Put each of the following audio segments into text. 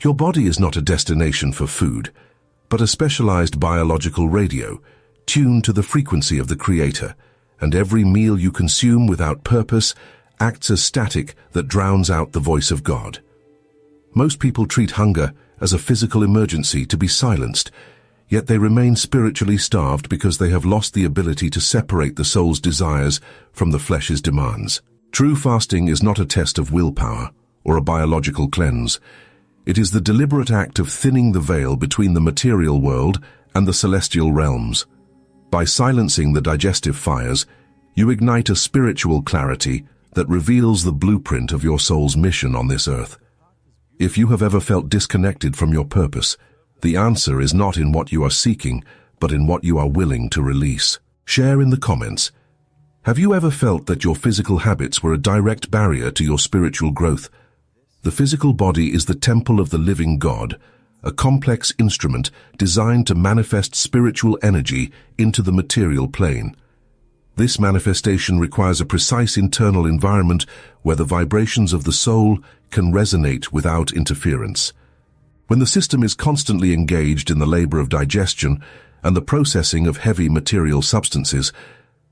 Your body is not a destination for food, but a specialized biological radio, tuned to the frequency of the Creator, and every meal you consume without purpose acts as static that drowns out the voice of God. Most people treat hunger as a physical emergency to be silenced, yet they remain spiritually starved because they have lost the ability to separate the soul's desires from the flesh's demands. True fasting is not a test of willpower or a biological cleanse. It is the deliberate act of thinning the veil between the material world and the celestial realms. By silencing the digestive fires, you ignite a spiritual clarity that reveals the blueprint of your soul's mission on this earth. If you have ever felt disconnected from your purpose, the answer is not in what you are seeking, but in what you are willing to release. Share in the comments. Have you ever felt that your physical habits were a direct barrier to your spiritual growth? The physical body is the temple of the living God, a complex instrument designed to manifest spiritual energy into the material plane. This manifestation requires a precise internal environment where the vibrations of the soul can resonate without interference. When the system is constantly engaged in the labor of digestion and the processing of heavy material substances,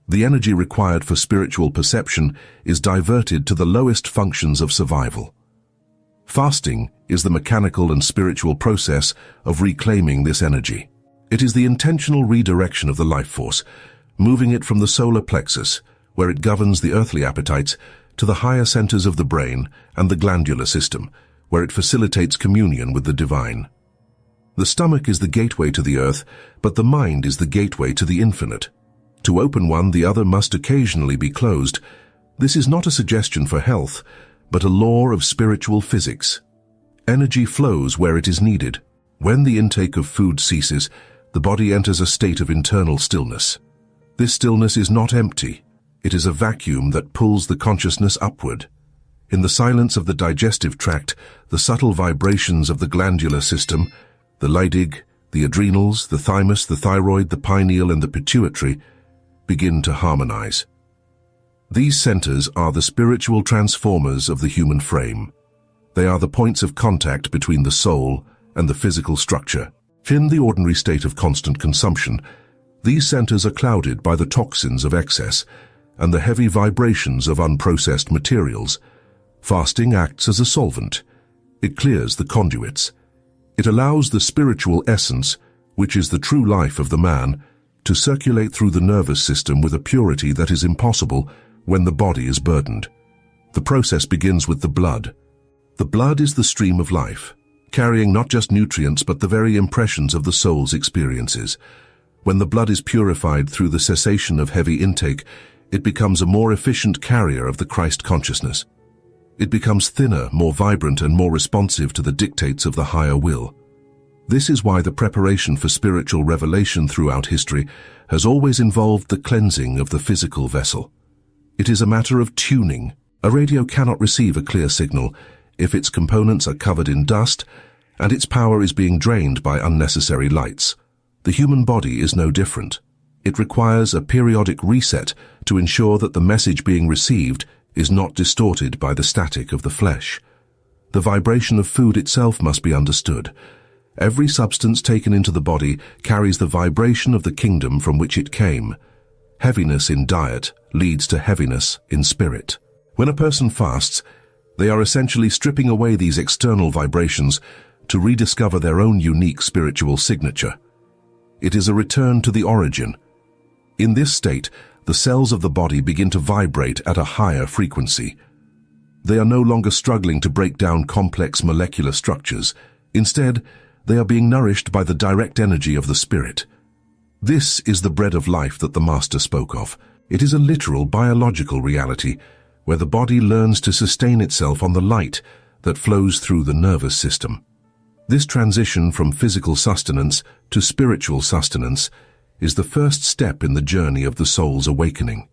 the energy required for spiritual perception is diverted to the lowest functions of survival. Fasting is the mechanical and spiritual process of reclaiming this energy. It is the intentional redirection of the life force, moving it from the solar plexus, where it governs the earthly appetites, to the higher centers of the brain and the glandular system, where it facilitates communion with the divine. The stomach is the gateway to the earth, but the mind is the gateway to the infinite. To open one, the other must occasionally be closed. This is not a suggestion for health, but a law of spiritual physics. Energy flows where it is needed. When the intake of food ceases, the body enters a state of internal stillness. This stillness is not empty. It is a vacuum that pulls the consciousness upward. In the silence of the digestive tract, the subtle vibrations of the glandular system, the Leydig, the adrenals, the thymus, the thyroid, the pineal, and the pituitary, begin to harmonize. These centers are the spiritual transformers of the human frame. They are the points of contact between the soul and the physical structure. In the ordinary state of constant consumption, these centers are clouded by the toxins of excess and the heavy vibrations of unprocessed materials. Fasting acts as a solvent. It clears the conduits. It allows the spiritual essence, which is the true life of the man, to circulate through the nervous system with a purity that is impossible when the body is burdened. The process begins with the blood. The blood is the stream of life, carrying not just nutrients but the very impressions of the soul's experiences. When the blood is purified through the cessation of heavy intake, it becomes a more efficient carrier of the Christ consciousness. It becomes thinner, more vibrant, and more responsive to the dictates of the higher will. This is why the preparation for spiritual revelation throughout history has always involved the cleansing of the physical vessel. It is a matter of tuning. A radio cannot receive a clear signal if its components are covered in dust and its power is being drained by unnecessary lights. The human body is no different. It requires a periodic reset to ensure that the message being received is not distorted by the static of the flesh. The vibration of food itself must be understood. Every substance taken into the body carries the vibration of the kingdom from which it came. Heaviness in diet leads to heaviness in spirit. When a person fasts, they are essentially stripping away these external vibrations to rediscover their own unique spiritual signature. It is a return to the origin. In this state, the cells of the body begin to vibrate at a higher frequency. They are no longer struggling to break down complex molecular structures. Instead, they are being nourished by the direct energy of the spirit. This is the bread of life that the Master spoke of. It is a literal biological reality where the body learns to sustain itself on the light that flows through the nervous system. This transition from physical sustenance to spiritual sustenance is the first step in the journey of the soul's awakening.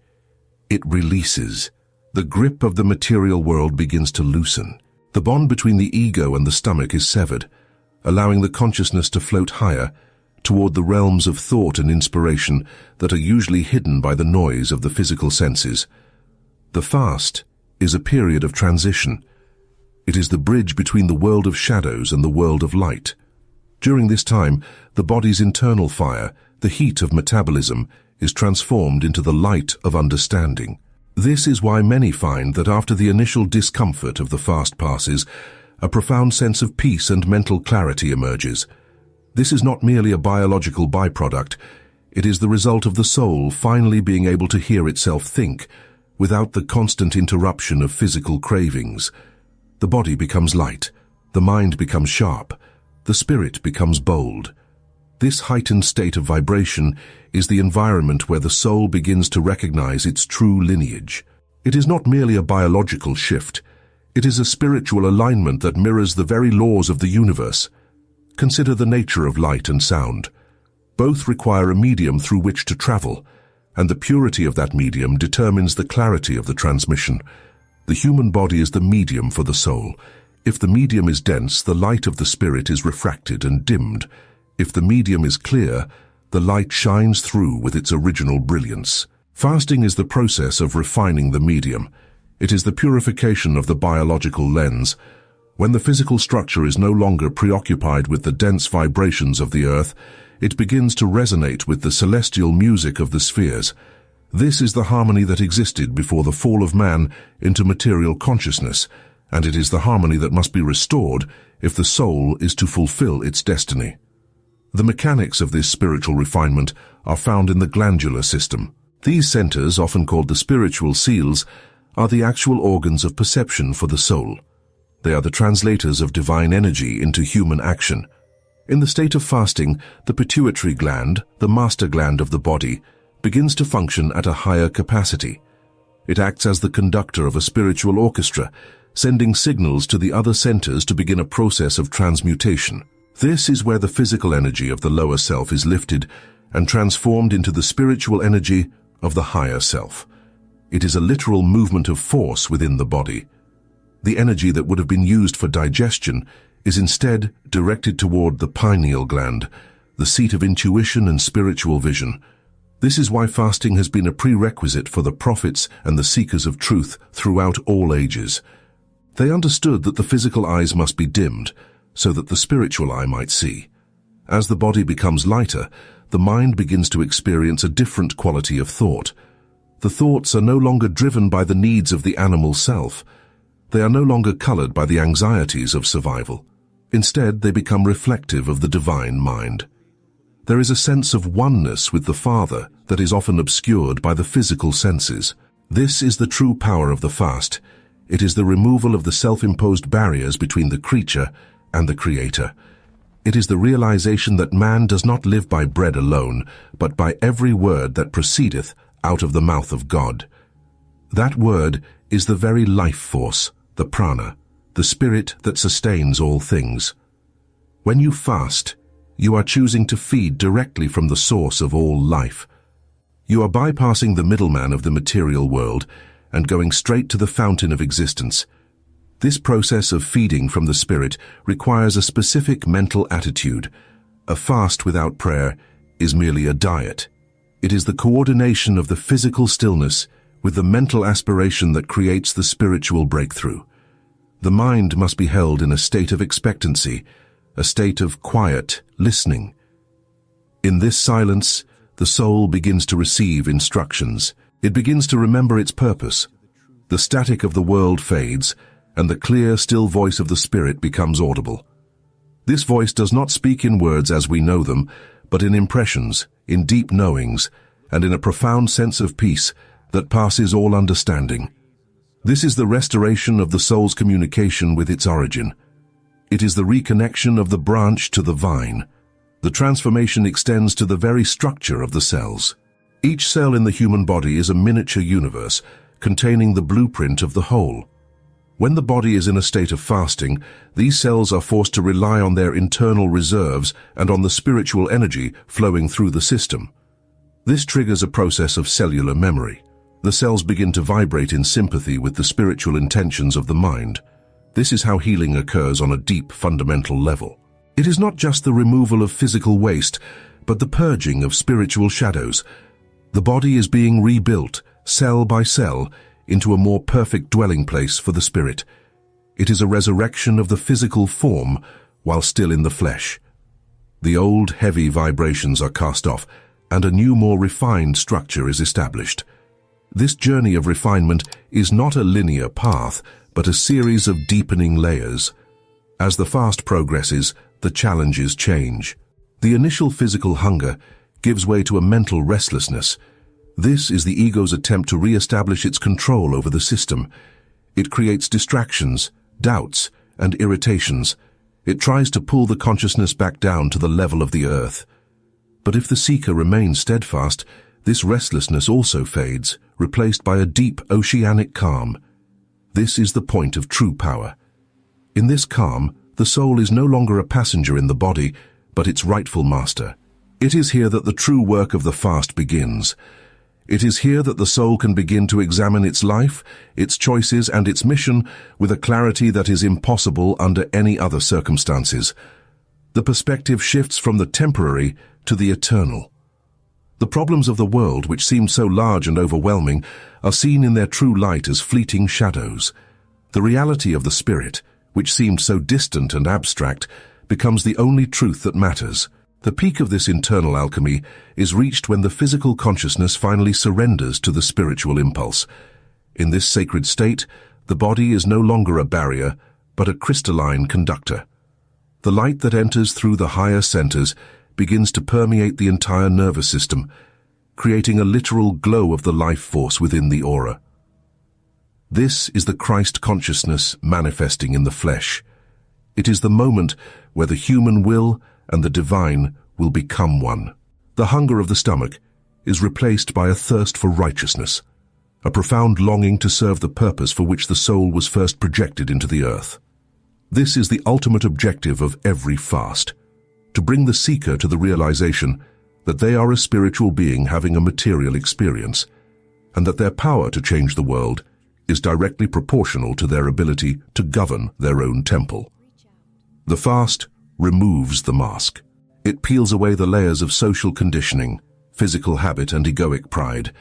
It releases. The grip of the material world begins to loosen. The bond between the ego and the stomach is severed, allowing the consciousness to float higher toward the realms of thought and inspiration that are usually hidden by the noise of the physical senses. The fast is a period of transition. It is the bridge between the world of shadows and the world of light. During this time, the body's internal fire, the heat of metabolism, is transformed into the light of understanding. This is why many find that after the initial discomfort of the fast passes, a profound sense of peace and mental clarity emerges. This is not merely a biological byproduct. It is the result of the soul finally being able to hear itself think, without the constant interruption of physical cravings. The body becomes light, the mind becomes sharp, the spirit becomes bold. This heightened state of vibration is the environment where the soul begins to recognize its true lineage. It is not merely a biological shift. It is a spiritual alignment that mirrors the very laws of the universe. Consider the nature of light and sound. Both require a medium through which to travel, and the purity of that medium determines the clarity of the transmission. The human body is the medium for the soul. If the medium is dense, the light of the spirit is refracted and dimmed. If the medium is clear, the light shines through with its original brilliance. Fasting is the process of refining the medium. It is the purification of the biological lens. When the physical structure is no longer preoccupied with the dense vibrations of the earth, it begins to resonate with the celestial music of the spheres. This is the harmony that existed before the fall of man into material consciousness, and it is the harmony that must be restored if the soul is to fulfill its destiny. The mechanics of this spiritual refinement are found in the glandular system. These centers, often called the spiritual seals, are the actual organs of perception for the soul. They are the translators of divine energy into human action. In the state of fasting, the pituitary gland, the master gland of the body, begins to function at a higher capacity. It acts as the conductor of a spiritual orchestra, sending signals to the other centers to begin a process of transmutation. This is where the physical energy of the lower self is lifted and transformed into the spiritual energy of the higher self. It is a literal movement of force within the body. The energy that would have been used for digestion is instead directed toward the pineal gland, the seat of intuition and spiritual vision. This is why fasting has been a prerequisite for the prophets and the seekers of truth throughout all ages. They understood that the physical eyes must be dimmed, so that the spiritual eye might see. As the body becomes lighter, the mind begins to experience a different quality of thought. The thoughts are no longer driven by the needs of the animal self. They are no longer colored by the anxieties of survival. Instead, they become reflective of the divine mind. There is a sense of oneness with the Father that is often obscured by the physical senses. This is the true power of the fast. It is the removal of the self-imposed barriers between the creature and the Creator. It is the realization that man does not live by bread alone, but by every word that proceedeth out of the mouth of God. That word is the very life force, the prana, the spirit that sustains all things. When you fast, you are choosing to feed directly from the source of all life. You are bypassing the middleman of the material world and going straight to the fountain of existence. This process of feeding from the spirit requires a specific mental attitude. A fast without prayer is merely a diet. It is the coordination of the physical stillness with the mental aspiration that creates the spiritual breakthrough. The mind must be held in a state of expectancy, a state of quiet listening. In this silence, the soul begins to receive instructions. It begins to remember its purpose. The static of the world fades, and the clear, still voice of the Spirit becomes audible. This voice does not speak in words as we know them, but in impressions, in deep knowings, and in a profound sense of peace that passes all understanding. This is the restoration of the soul's communication with its origin. It is the reconnection of the branch to the vine. The transformation extends to the very structure of the cells. Each cell in the human body is a miniature universe, containing the blueprint of the whole. When the body is in a state of fasting, these cells are forced to rely on their internal reserves and on the spiritual energy flowing through the system. This triggers a process of cellular memory. The cells begin to vibrate in sympathy with the spiritual intentions of the mind. This is how healing occurs on a deep, fundamental level. It is not just the removal of physical waste, but the purging of spiritual shadows. The body is being rebuilt, cell by cell, into a more perfect dwelling place for the spirit. It is a resurrection of the physical form while still in the flesh. The old, heavy vibrations are cast off, and a new, more refined structure is established. This journey of refinement is not a linear path, but a series of deepening layers. As the fast progresses, the challenges change. The initial physical hunger gives way to a mental restlessness. This is the ego's attempt to re-establish its control over the system. It creates distractions, doubts, and irritations. It tries to pull the consciousness back down to the level of the earth. But if the seeker remains steadfast, this restlessness also fades, replaced by a deep oceanic calm. This is the point of true power. In this calm, the soul is no longer a passenger in the body, but its rightful master. It is here that the true work of the fast begins. It is here that the soul can begin to examine its life, its choices, and its mission with a clarity that is impossible under any other circumstances. The perspective shifts from the temporary to the eternal. The problems of the world, which seemed so large and overwhelming, are seen in their true light as fleeting shadows. The reality of the spirit, which seemed so distant and abstract, becomes the only truth that matters. The peak of this internal alchemy is reached when the physical consciousness finally surrenders to the spiritual impulse. In this sacred state, the body is no longer a barrier, but a crystalline conductor. The light that enters through the higher centers begins to permeate the entire nervous system, creating a literal glow of the life force within the aura. This is the Christ consciousness manifesting in the flesh. It is the moment where the human will and the divine will become one. The hunger of the stomach is replaced by a thirst for righteousness, a profound longing to serve the purpose for which the soul was first projected into the earth. This is the ultimate objective of every fast, to bring the seeker to the realization that they are a spiritual being having a material experience, and that their power to change the world is directly proportional to their ability to govern their own temple. The fast removes the mask. It peels away the layers of social conditioning, physical habit, and egoic pride,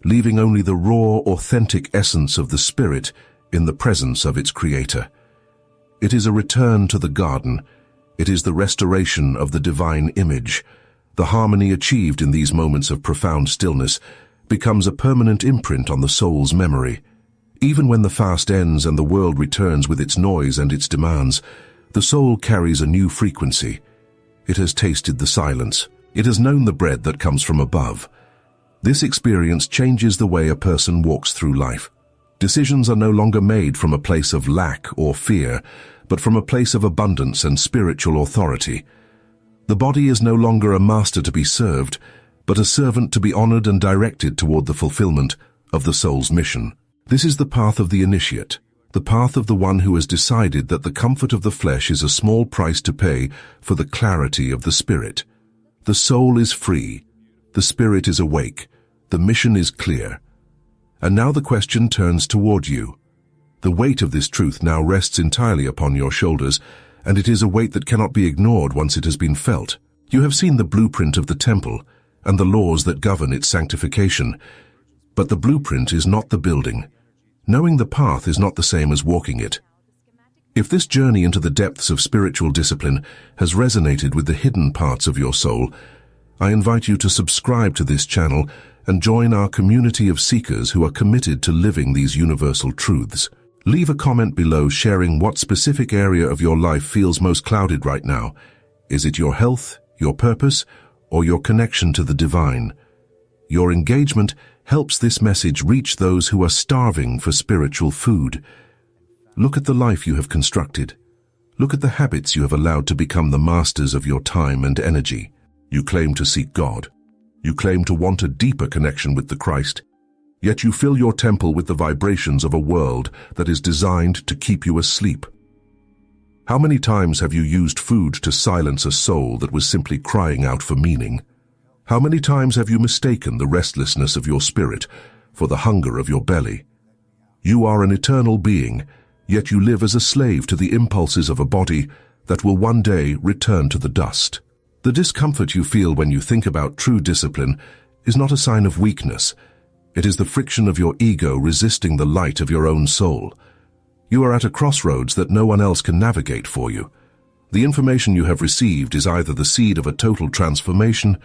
leaving only the raw, authentic essence of the spirit in the presence of its creator. It is a return to the garden. It is the restoration of the divine image. The harmony achieved in these moments of profound stillness becomes a permanent imprint on the soul's memory. Even when the fast ends and the world returns with its noise and its demands, the soul carries a new frequency. It has tasted the silence. It has known the bread that comes from above. This experience changes the way a person walks through life. Decisions are no longer made from a place of lack or fear, but from a place of abundance and spiritual authority. The body is no longer a master to be served, but a servant to be honored and directed toward the fulfillment of the soul's mission. This is the path of the initiate, the path of the one who has decided that the comfort of the flesh is a small price to pay for the clarity of the spirit. The soul is free, the spirit is awake, the mission is clear. And now the question turns toward you. The weight of this truth now rests entirely upon your shoulders, and it is a weight that cannot be ignored once it has been felt. You have seen the blueprint of the temple and the laws that govern its sanctification, but the blueprint is not the building. Knowing the path is not the same as walking it. If this journey into the depths of spiritual discipline has resonated with the hidden parts of your soul, I invite you to subscribe to this channel and join our community of seekers who are committed to living these universal truths. Leave a comment below sharing what specific area of your life feels most clouded right now. Is it your health, your purpose, or your connection to the divine? Your engagement helps this message reach those who are starving for spiritual food. Look at the life you have constructed. Look at the habits you have allowed to become the masters of your time and energy. You claim to seek God. You claim to want a deeper connection with the Christ. Yet you fill your temple with the vibrations of a world that is designed to keep you asleep. How many times have you used food to silence a soul that was simply crying out for meaning? How many times have you mistaken the restlessness of your spirit for the hunger of your belly? You are an eternal being, yet you live as a slave to the impulses of a body that will one day return to the dust. The discomfort you feel when you think about true discipline is not a sign of weakness. It is the friction of your ego resisting the light of your own soul. You are at a crossroads that no one else can navigate for you. The information you have received is either the seed of a total transformation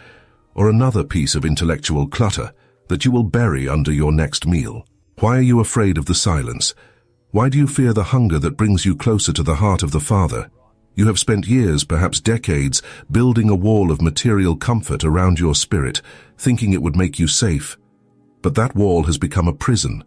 or another piece of intellectual clutter that you will bury under your next meal. Why are you afraid of the silence? Why do you fear the hunger that brings you closer to the heart of the Father? You have spent years, perhaps decades, building a wall of material comfort around your spirit, thinking it would make you safe. But that wall has become a prison.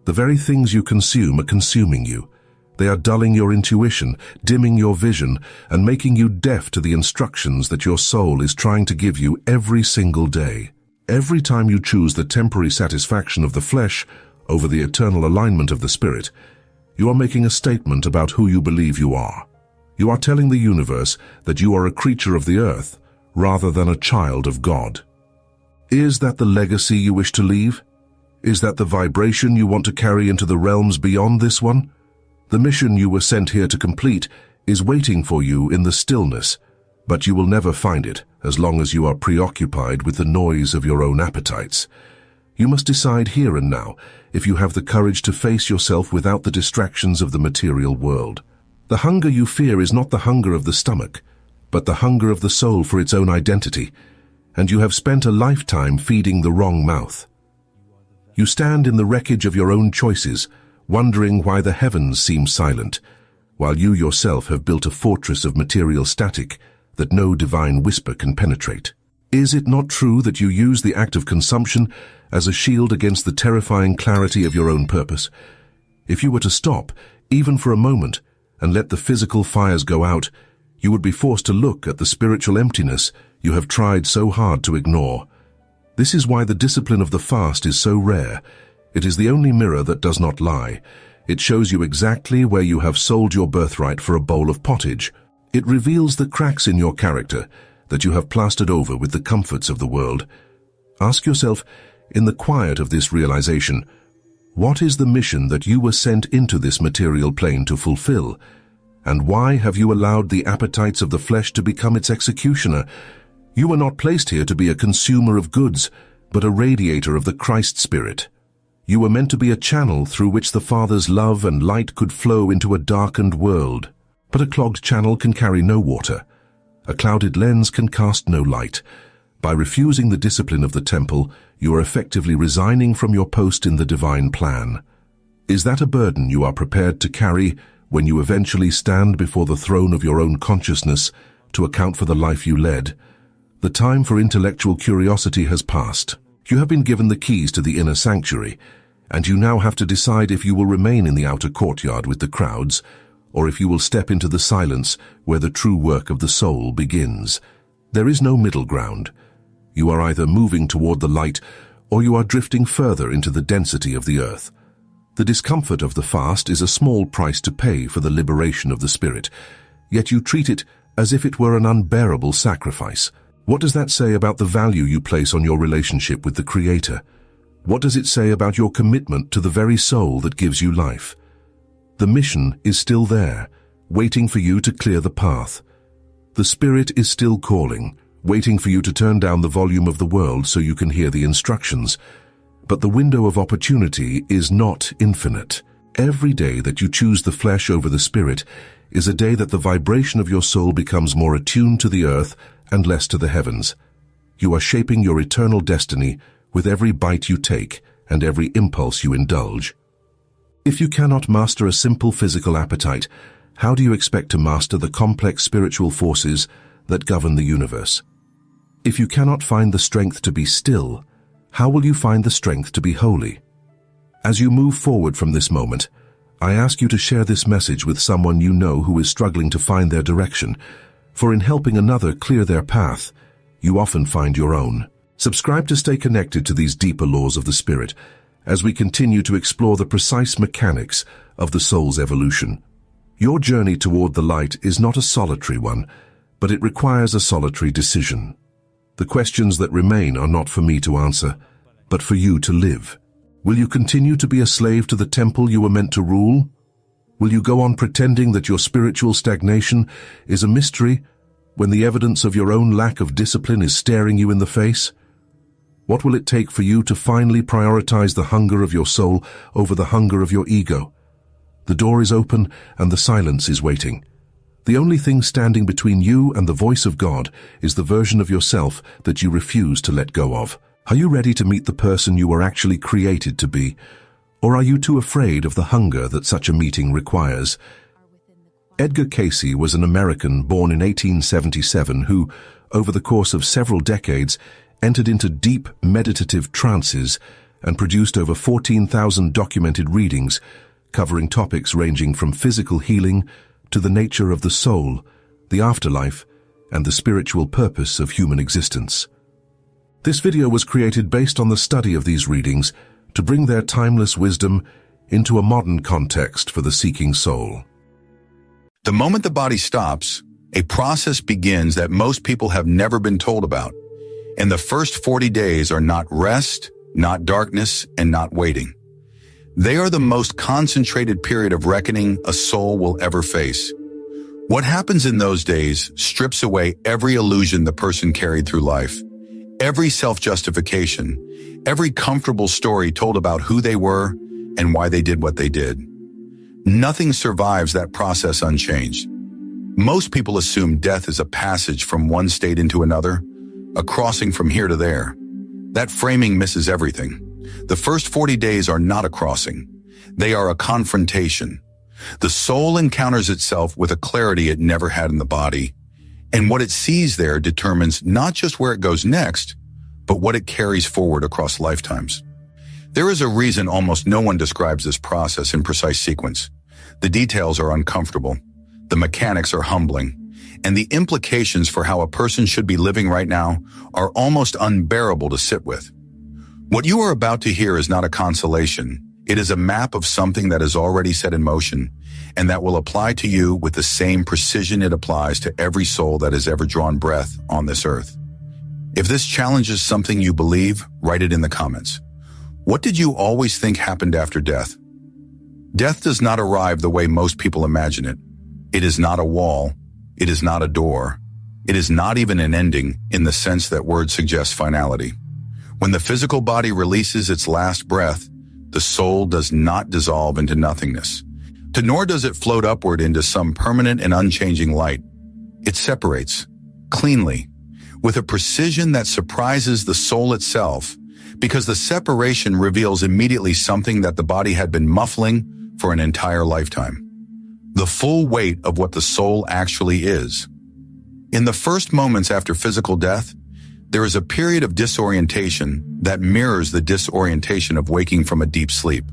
The very things you consume are consuming you. They are dulling your intuition, dimming your vision, and making you deaf to the instructions that your soul is trying to give you every single day. Every time you choose the temporary satisfaction of the flesh over the eternal alignment of the spirit, you are making a statement about who you believe you are. You are telling the universe that you are a creature of the earth rather than a child of God. Is that the legacy you wish to leave? Is that the vibration you want to carry into the realms beyond this one? The mission you were sent here to complete is waiting for you in the stillness, but you will never find it as long as you are preoccupied with the noise of your own appetites. You must decide here and now if you have the courage to face yourself without the distractions of the material world. The hunger you fear is not the hunger of the stomach, but the hunger of the soul for its own identity, and you have spent a lifetime feeding the wrong mouth. You stand in the wreckage of your own choices, wondering why the heavens seem silent, while you yourself have built a fortress of material static that no divine whisper can penetrate. Is it not true that you use the act of consumption as a shield against the terrifying clarity of your own purpose? If you were to stop, even for a moment, and let the physical fires go out, you would be forced to look at the spiritual emptiness you have tried so hard to ignore. This is why the discipline of the fast is so rare. It is the only mirror that does not lie. It shows you exactly where you have sold your birthright for a bowl of pottage. It reveals the cracks in your character that you have plastered over with the comforts of the world. Ask yourself, in the quiet of this realization, what is the mission that you were sent into this material plane to fulfill? And why have you allowed the appetites of the flesh to become its executioner? You were not placed here to be a consumer of goods, but a radiator of the Christ Spirit. You were meant to be a channel through which the Father's love and light could flow into a darkened world. But a clogged channel can carry no water. A clouded lens can cast no light. By refusing the discipline of the temple, you are effectively resigning from your post in the divine plan. Is that a burden you are prepared to carry when you eventually stand before the throne of your own consciousness to account for the life you led? The time for intellectual curiosity has passed. You have been given the keys to the inner sanctuary, and you now have to decide if you will remain in the outer courtyard with the crowds, or if you will step into the silence where the true work of the soul begins. There is no middle ground. You are either moving toward the light, or you are drifting further into the density of the earth. The discomfort of the fast is a small price to pay for the liberation of the spirit, yet you treat it as if it were an unbearable sacrifice. What does that say about the value you place on your relationship with the Creator? What does it say about your commitment to the very soul that gives you life? The mission is still there, waiting for you to clear the path. The Spirit is still calling, waiting for you to turn down the volume of the world so you can hear the instructions. But the window of opportunity is not infinite. Every day that you choose the flesh over the Spirit is a day that the vibration of your soul becomes more attuned to the earth and less to the heavens. You are shaping your eternal destiny with every bite you take and every impulse you indulge. If you cannot master a simple physical appetite, how do you expect to master the complex spiritual forces that govern the universe? If you cannot find the strength to be still, how will you find the strength to be holy? As you move forward from this moment, I ask you to share this message with someone you know who is struggling to find their direction, for in helping another clear their path, you often find your own. Subscribe to stay connected to these deeper laws of the Spirit as we continue to explore the precise mechanics of the soul's evolution. Your journey toward the light is not a solitary one, but it requires a solitary decision. The questions that remain are not for me to answer, but for you to live. Will you continue to be a slave to the temple you were meant to rule? Will you go on pretending that your spiritual stagnation is a mystery when the evidence of your own lack of discipline is staring you in the face? What will it take for you to finally prioritize the hunger of your soul over the hunger of your ego? The door is open and the silence is waiting. The only thing standing between you and the voice of God is the version of yourself that you refuse to let go of. Are you ready to meet the person you were actually created to be? Or are you too afraid of the hunger that such a meeting requires? Edgar Cayce was an American born in 1877 who, over the course of several decades, entered into deep meditative trances and produced over 14,000 documented readings, covering topics ranging from physical healing to the nature of the soul, the afterlife, and the spiritual purpose of human existence. This video was created based on the study of these readings to bring their timeless wisdom into a modern context for the seeking soul. The moment the body stops, a process begins that most people have never been told about. And the first 40 days are not rest, not darkness, and not waiting. They are the most concentrated period of reckoning a soul will ever face. What happens in those days strips away every illusion the person carried through life, every self-justification, every comfortable story told about who they were and why they did what they did. Nothing survives that process unchanged. Most people assume death is a passage from one state into another, a crossing from here to there. That framing misses everything. The first 40 days are not a crossing. They are a confrontation. The soul encounters itself with a clarity it never had in the body, and what it sees there determines not just where it goes next, but what it carries forward across lifetimes. There is a reason almost no one describes this process in precise sequence. The details are uncomfortable, the mechanics are humbling, and the implications for how a person should be living right now are almost unbearable to sit with. What you are about to hear is not a consolation. It is a map of something that is already set in motion and that will apply to you with the same precision it applies to every soul that has ever drawn breath on this earth. If this challenges something you believe, write it in the comments. What did you always think happened after death? Death does not arrive the way most people imagine it. It is not a wall. It is not a door. It is not even an ending in the sense that words suggest finality. When the physical body releases its last breath, the soul does not dissolve into nothingness, nor does it float upward into some permanent and unchanging light. It separates, cleanly, with a precision that surprises the soul itself, because the separation reveals immediately something that the body had been muffling for an entire lifetime. The full weight of what the soul actually is. In the first moments after physical death, there is a period of disorientation that mirrors the disorientation of waking from a deep sleep.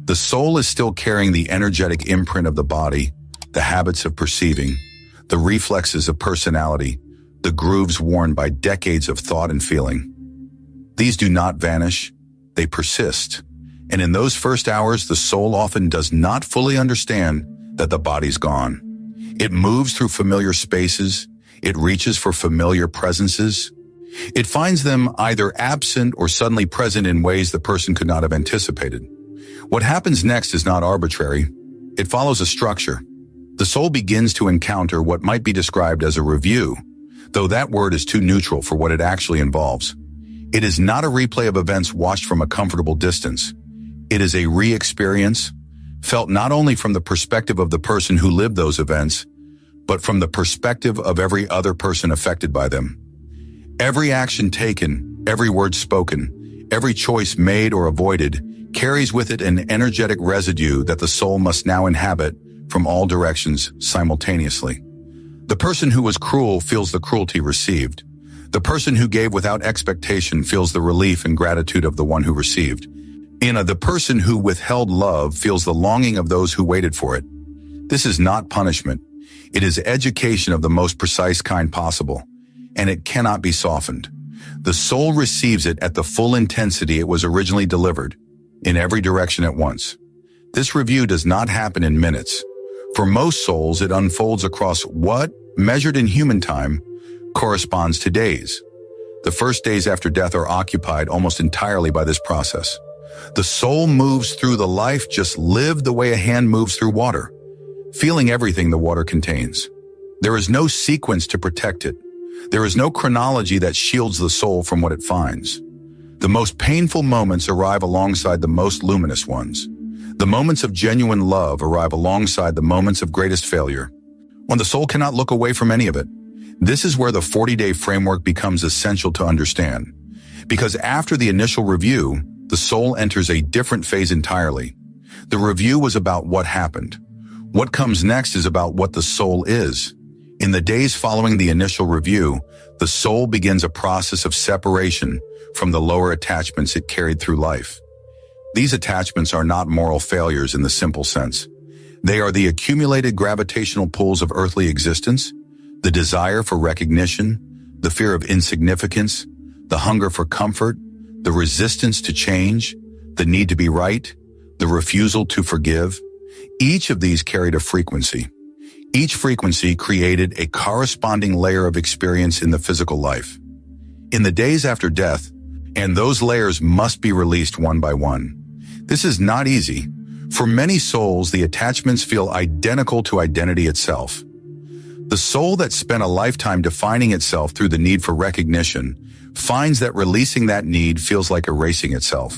The soul is still carrying the energetic imprint of the body, the habits of perceiving, the reflexes of personality, the grooves worn by decades of thought and feeling. These do not vanish, they persist. And in those first hours, the soul often does not fully understand that the body's gone. It moves through familiar spaces, it reaches for familiar presences. It finds them either absent or suddenly present in ways the person could not have anticipated. What happens next is not arbitrary. It follows a structure. The soul begins to encounter what might be described as a review, though that word is too neutral for what it actually involves. It is not a replay of events watched from a comfortable distance. It is a re-experience, felt not only from the perspective of the person who lived those events, but from the perspective of every other person affected by them. Every action taken, every word spoken, every choice made or avoided carries with it an energetic residue that the soul must now inhabit from all directions simultaneously. The person who was cruel feels the cruelty received. The person who gave without expectation feels the relief and gratitude of the one who received. The person who withheld love feels the longing of those who waited for it. This is not punishment. It is education of the most precise kind possible, and it cannot be softened. The soul receives it at the full intensity it was originally delivered, in every direction at once. This review does not happen in minutes. For most souls, it unfolds across what, measured in human time, corresponds to days. The first days after death are occupied almost entirely by this process. The soul moves through the life just lived the way a hand moves through water, feeling everything the water contains. There is no sequence to protect it. There is no chronology that shields the soul from what it finds. The most painful moments arrive alongside the most luminous ones. The moments of genuine love arrive alongside the moments of greatest failure, when the soul cannot look away from any of it. This is where the 40-day framework becomes essential to understand. Because after the initial review, the soul enters a different phase entirely. The review was about what happened. What comes next is about what the soul is. In the days following the initial review, the soul begins a process of separation from the lower attachments it carried through life. These attachments are not moral failures in the simple sense. They are the accumulated gravitational pulls of earthly existence, the desire for recognition, the fear of insignificance, the hunger for comfort, the resistance to change, the need to be right, the refusal to forgive. Each of these carried a frequency. Each frequency created a corresponding layer of experience in the physical life. In the days after death, and those layers must be released one by one. This is not easy. For many souls, the attachments feel identical to identity itself. The soul that spent a lifetime defining itself through the need for recognition finds that releasing that need feels like erasing itself.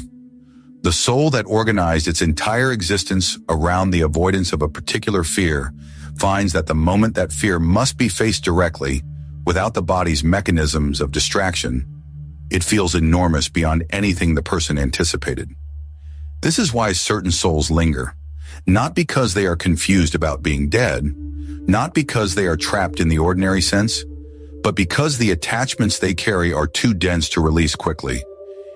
The soul that organized its entire existence around the avoidance of a particular fear finds that the moment that fear must be faced directly, without the body's mechanisms of distraction, it feels enormous beyond anything the person anticipated. This is why certain souls linger, not because they are confused about being dead, not because they are trapped in the ordinary sense, but because the attachments they carry are too dense to release quickly,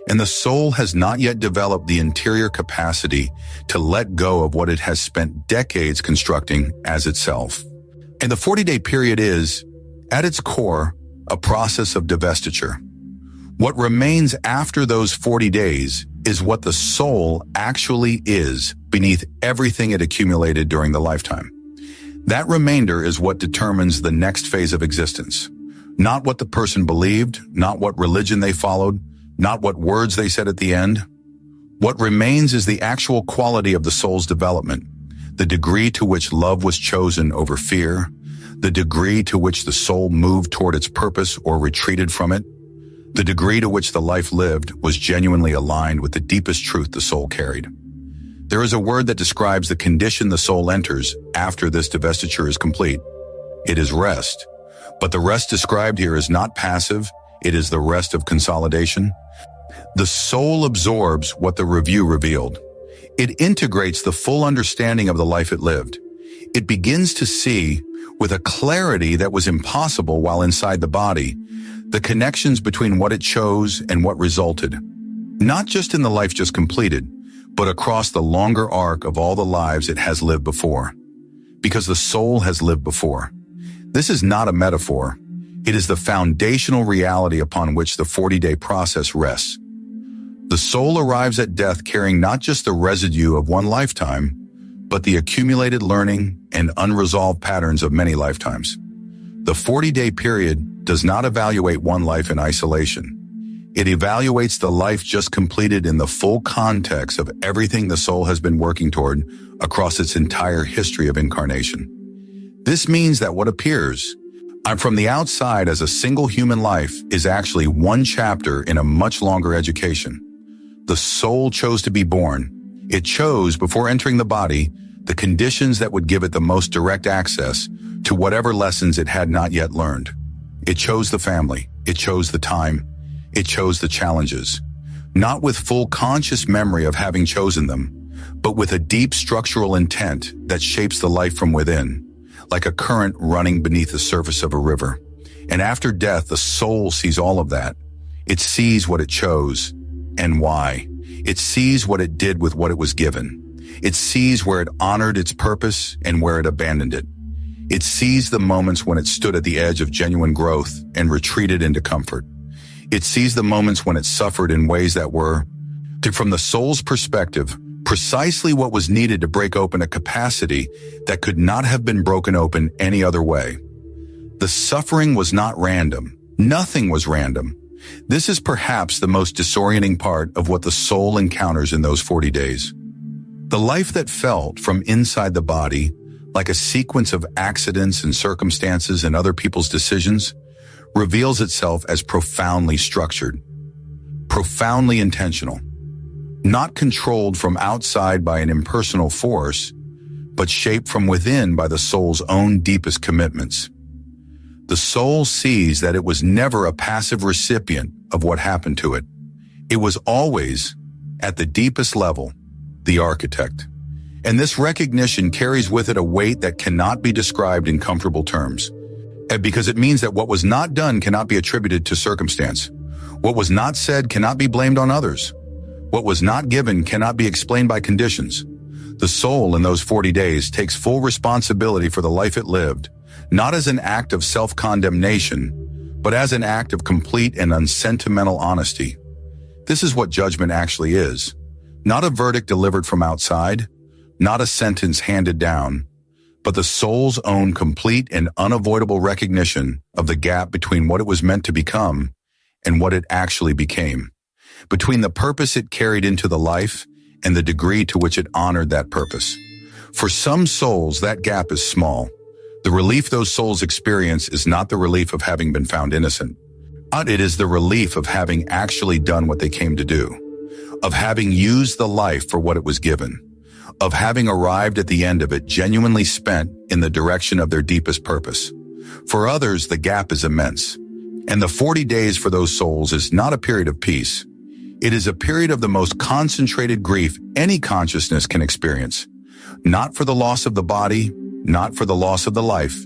and the soul has not yet developed the interior capacity to let go of what it has spent decades constructing as itself. And the 40-day period is, at its core, a process of divestiture. What remains after those 40 days is what the soul actually is beneath everything it accumulated during the lifetime. That remainder is what determines the next phase of existence. Not what the person believed, not what religion they followed, not what words they said at the end. What remains is the actual quality of the soul's development, the degree to which love was chosen over fear, the degree to which the soul moved toward its purpose or retreated from it, the degree to which the life lived was genuinely aligned with the deepest truth the soul carried. There is a word that describes the condition the soul enters after this divestiture is complete. It is rest. But the rest described here is not passive, it is the rest of consolidation. The soul absorbs what the review revealed. It integrates the full understanding of the life it lived. It begins to see, with a clarity that was impossible while inside the body, the connections between what it chose and what resulted, not just in the life just completed, but across the longer arc of all the lives it has lived before. Because the soul has lived before. This is not a metaphor. It is the foundational reality upon which the 40-day process rests. The soul arrives at death carrying not just the residue of one lifetime, but the accumulated learning and unresolved patterns of many lifetimes. The 40-day period does not evaluate one life in isolation. It evaluates the life just completed in the full context of everything the soul has been working toward across its entire history of incarnation. This means that what appears from the outside as a single human life is actually one chapter in a much longer education. The soul chose to be born. It chose, before entering the body, the conditions that would give it the most direct access to whatever lessons it had not yet learned. It chose the family. It chose the time. It chose the challenges. Not with full conscious memory of having chosen them, but with a deep structural intent that shapes the life from within, like a current running beneath the surface of a river. And after death, the soul sees all of that. It sees what it chose and why. It sees what it did with what it was given. It sees where it honored its purpose and where it abandoned it. It sees the moments when it stood at the edge of genuine growth and retreated into comfort. It sees the moments when it suffered in ways that were, from the soul's perspective, precisely what was needed to break open a capacity that could not have been broken open any other way. The suffering was not random. Nothing was random. This is perhaps the most disorienting part of what the soul encounters in those 40 days. The life that felt from inside the body, like a sequence of accidents and circumstances and other people's decisions, reveals itself as profoundly structured, profoundly intentional, not controlled from outside by an impersonal force, but shaped from within by the soul's own deepest commitments. The soul sees that it was never a passive recipient of what happened to it. It was always, at the deepest level, the architect. And this recognition carries with it a weight that cannot be described in comfortable terms, because it means that what was not done cannot be attributed to circumstance. What was not said cannot be blamed on others. What was not given cannot be explained by conditions. The soul in those 40 days takes full responsibility for the life it lived, not as an act of self-condemnation, but as an act of complete and unsentimental honesty. This is what judgment actually is. Not a verdict delivered from outside, not a sentence handed down, but the soul's own complete and unavoidable recognition of the gap between what it was meant to become and what it actually became, between the purpose it carried into the life and the degree to which it honored that purpose. For some souls, that gap is small. The relief those souls experience is not the relief of having been found innocent. It is the relief of having actually done what they came to do, of having used the life for what it was given, of having arrived at the end of it genuinely spent in the direction of their deepest purpose. For others, the gap is immense, and the 40 days for those souls is not a period of peace. It is a period of the most concentrated grief any consciousness can experience, not for the loss of the body, not for the loss of the life,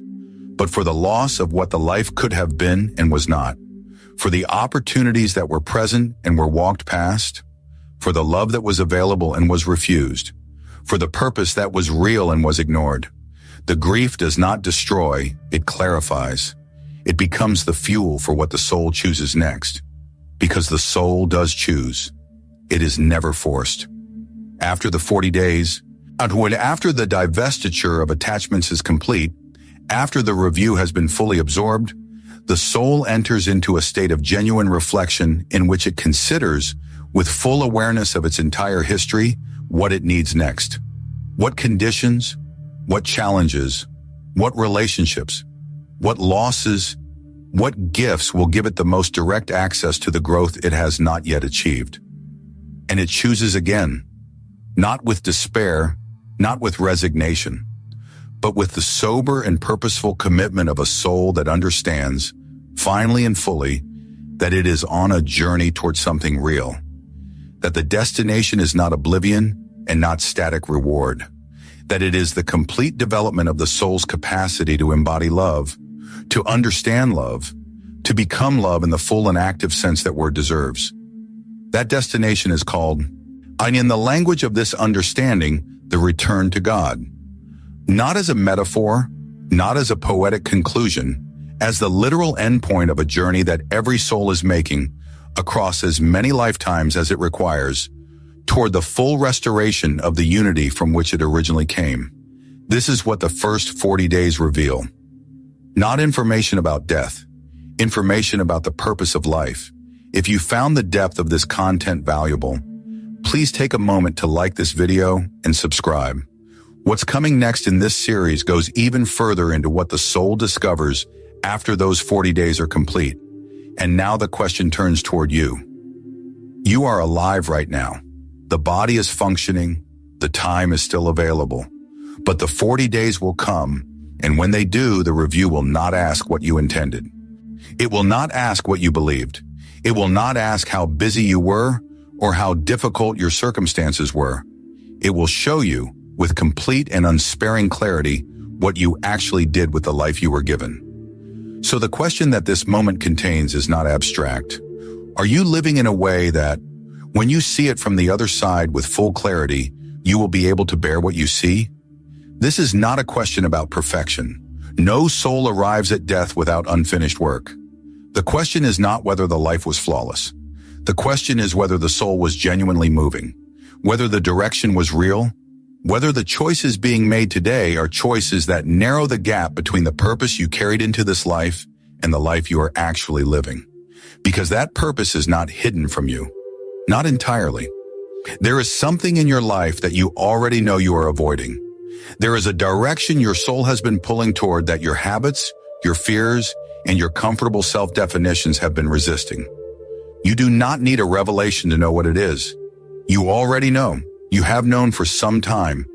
but for the loss of what the life could have been and was not, for the opportunities that were present and were walked past, for the love that was available and was refused, for the purpose that was real and was ignored. The grief does not destroy, it clarifies. It becomes the fuel for what the soul chooses next. Because the soul does choose. It is never forced. After the 40 days, after the divestiture of attachments is complete, after the review has been fully absorbed, the soul enters into a state of genuine reflection in which it considers, with full awareness of its entire history, what it needs next. What conditions, what challenges, what relationships, what losses, what gifts will give it the most direct access to the growth it has not yet achieved. And it chooses again, not with despair, not with resignation, but with the sober and purposeful commitment of a soul that understands, finally and fully, that it is on a journey towards something real, that the destination is not oblivion and not static reward, that it is the complete development of the soul's capacity to embody love, to understand love, to become love in the full and active sense that word deserves. That destination is called, and in the language of this understanding, the return to God. Not as a metaphor, not as a poetic conclusion, as the literal endpoint of a journey that every soul is making across as many lifetimes as it requires, toward the full restoration of the unity from which it originally came. This is what the first 40 days reveal. Not information about death, information about the purpose of life. If you found the depth of this content valuable, please take a moment to like this video and subscribe. What's coming next in this series goes even further into what the soul discovers after those 40 days are complete. And now the question turns toward you. You are alive right now. The body is functioning. The time is still available. But the 40 days will come, and when they do, the review will not ask what you intended. It will not ask what you believed. It will not ask how busy you were or how difficult your circumstances were. It will show you, with complete and unsparing clarity, what you actually did with the life you were given. So the question that this moment contains is not abstract. Are you living in a way that, when you see it from the other side with full clarity, you will be able to bear what you see? This is not a question about perfection. No soul arrives at death without unfinished work. The question is not whether the life was flawless. The question is whether the soul was genuinely moving, whether the direction was real, whether the choices being made today are choices that narrow the gap between the purpose you carried into this life and the life you are actually living. Because that purpose is not hidden from you. Not entirely. There is something in your life that you already know you are avoiding. There is a direction your soul has been pulling toward that your habits, your fears, and your comfortable self-definitions have been resisting. You do not need a revelation to know what it is. You already know. You have known for some time.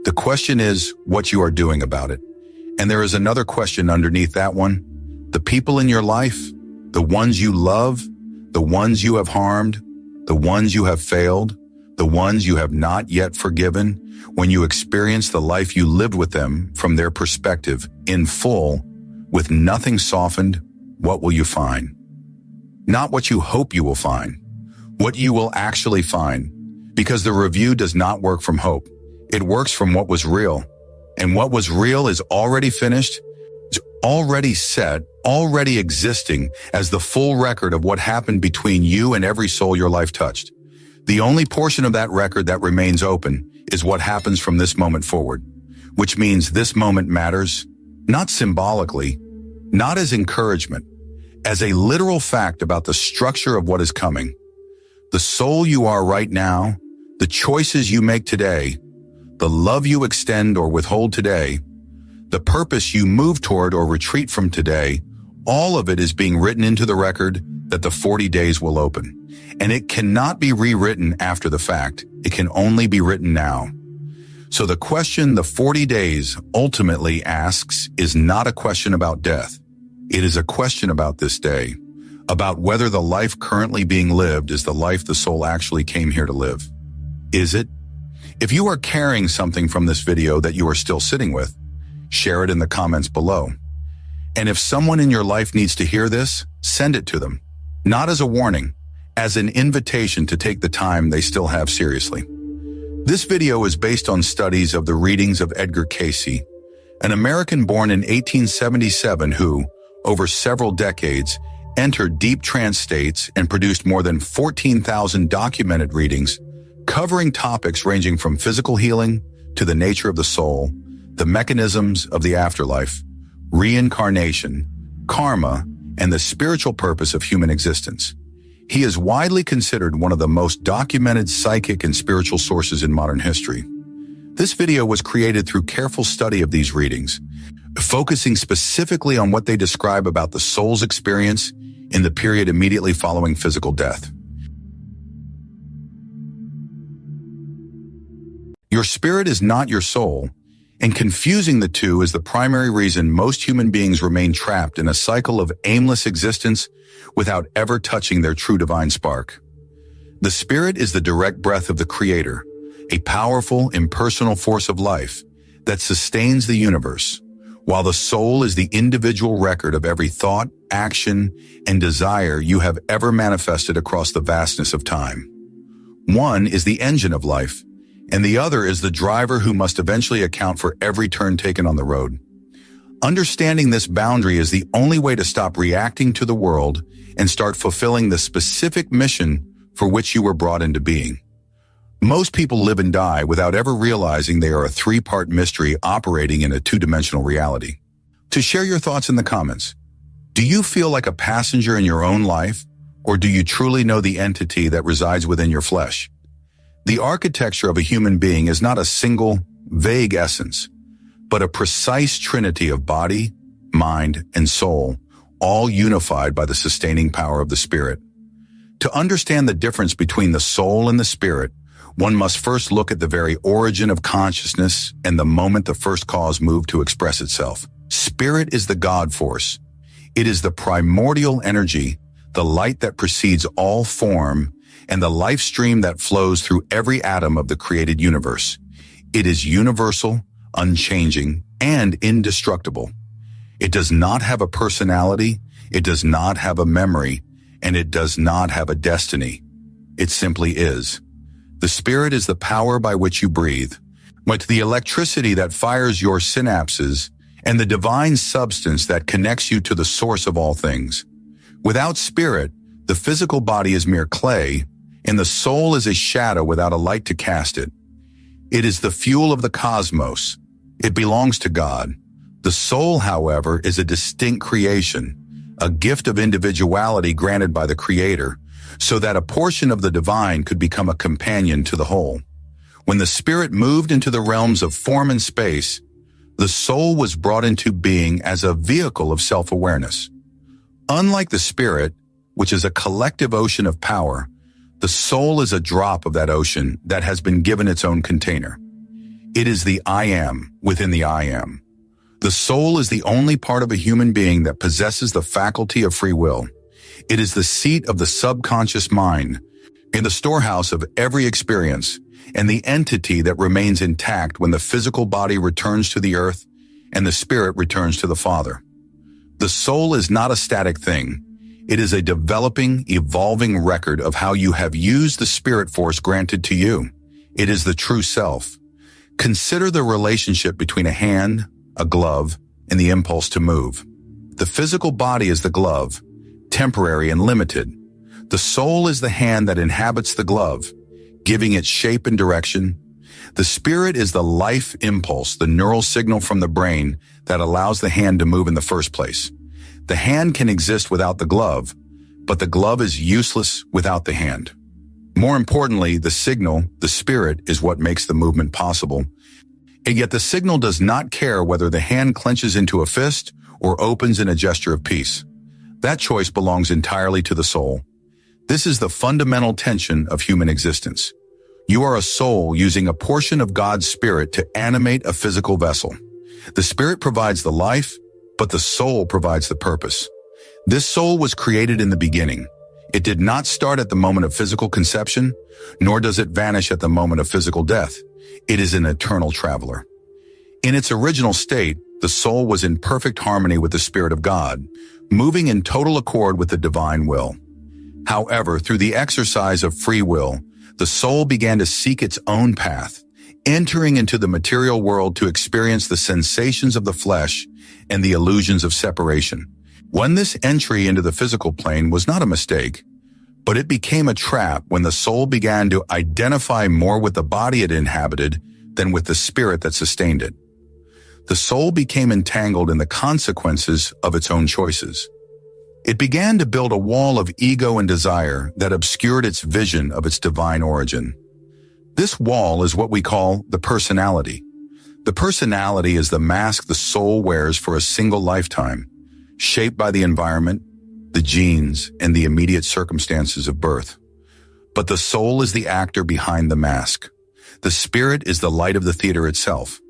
The question is what you are doing about it. And there is another question underneath that one. The people in your life, the ones you love, the ones you have harmed, the ones you have failed, the ones you have not yet forgiven, when you experience the life you lived with them from their perspective in full, with nothing softened, what will you find? Not what you hope you will find, what you will actually find, because the review does not work from hope. It works from what was real. And what was real is already finished, is already set, already existing as the full record of what happened between you and every soul your life touched. The only portion of that record that remains open is what happens from this moment forward, which means this moment matters, not symbolically, not as encouragement, as a literal fact about the structure of what is coming. The soul you are right now, the choices you make today, the love you extend or withhold today, the purpose you move toward or retreat from today, all of it is being written into the record that the 40 days will open. And it cannot be rewritten after the fact. It can only be written now. So the question the 40 days ultimately asks is not a question about death. It is a question about this day, about whether the life currently being lived is the life the soul actually came here to live. Is it? If you are carrying something from this video that you are still sitting with, share it in the comments below. And if someone in your life needs to hear this, send it to them. Not as a warning, as an invitation to take the time they still have seriously. This video is based on studies of the readings of Edgar Cayce, an American born in 1877 who, over several decades, entered deep trance states and produced more than 14,000 documented readings, covering topics ranging from physical healing to the nature of the soul, the mechanisms of the afterlife, reincarnation, karma, and the spiritual purpose of human existence. He is widely considered one of the most documented psychic and spiritual sources in modern history. This video was created through careful study of these readings, focusing specifically on what they describe about the soul's experience in the period immediately following physical death. Your spirit is not your soul, and confusing the two is the primary reason most human beings remain trapped in a cycle of aimless existence without ever touching their true divine spark. The spirit is the direct breath of the Creator, a powerful, impersonal force of life that sustains the universe, while the soul is the individual record of every thought, action, and desire you have ever manifested across the vastness of time. One is the engine of life, and the other is the driver who must eventually account for every turn taken on the road. Understanding this boundary is the only way to stop reacting to the world and start fulfilling the specific mission for which you were brought into being. Most people live and die without ever realizing they are a three-part mystery operating in a two-dimensional reality. To share your thoughts in the comments, do you feel like a passenger in your own life, or do you truly know the entity that resides within your flesh? The architecture of a human being is not a single, vague essence, but a precise trinity of body, mind, and soul, all unified by the sustaining power of the spirit. To understand the difference between the soul and the spirit, one must first look at the very origin of consciousness and the moment the first cause moved to express itself. Spirit is the God force. It is the primordial energy, the light that precedes all form, and the life stream that flows through every atom of the created universe. It is universal, unchanging, and indestructible. It does not have a personality, it does not have a memory, and it does not have a destiny. It simply is. The spirit is the power by which you breathe, like the electricity that fires your synapses, and the divine substance that connects you to the source of all things. Without spirit, the physical body is mere clay, and the soul is a shadow without a light to cast it. It is the fuel of the cosmos. It belongs to God. The soul, however, is a distinct creation, a gift of individuality granted by the Creator, so that a portion of the divine could become a companion to the whole. When the spirit moved into the realms of form and space, the soul was brought into being as a vehicle of self-awareness. Unlike the spirit, which is a collective ocean of power, The soul is a drop of that ocean that has been given its own container. It is the I am within the I am. The soul is the only part of a human being that possesses the faculty of free will. It is the seat of the subconscious mind, in the storehouse of every experience, and the entity that remains intact when the physical body returns to the earth and the spirit returns to the Father. The soul is not a static thing. It is a developing, evolving record of how you have used the spirit force granted to you. It is the true self. Consider the relationship between a hand, a glove, and the impulse to move. The physical body is the glove, temporary and limited. The soul is the hand that inhabits the glove, giving it shape and direction. The spirit is the life impulse, the neural signal from the brain that allows the hand to move in the first place. The hand can exist without the glove, but the glove is useless without the hand. More importantly, the signal, the spirit, is what makes the movement possible. And yet the signal does not care whether the hand clenches into a fist or opens in a gesture of peace. That choice belongs entirely to the soul. This is the fundamental tension of human existence. You are a soul using a portion of God's spirit to animate a physical vessel. The spirit provides the life, but the soul provides the purpose. This soul was created in the beginning. It did not start at the moment of physical conception, nor does it vanish at the moment of physical death. It is an eternal traveler. In its original state, the soul was in perfect harmony with the Spirit of God, moving in total accord with the divine will. However, through the exercise of free will, the soul began to seek its own path, entering into the material world to experience the sensations of the flesh and the illusions of separation. When this entry into the physical plane was not a mistake, but it became a trap when the soul began to identify more with the body it inhabited than with the spirit that sustained it. The soul became entangled in the consequences of its own choices. It began to build a wall of ego and desire that obscured its vision of its divine origin. This wall is what we call the personality. The personality is the mask the soul wears for a single lifetime, shaped by the environment, the genes, and the immediate circumstances of birth. But the soul is the actor behind the mask. The spirit is the light of the theater itself.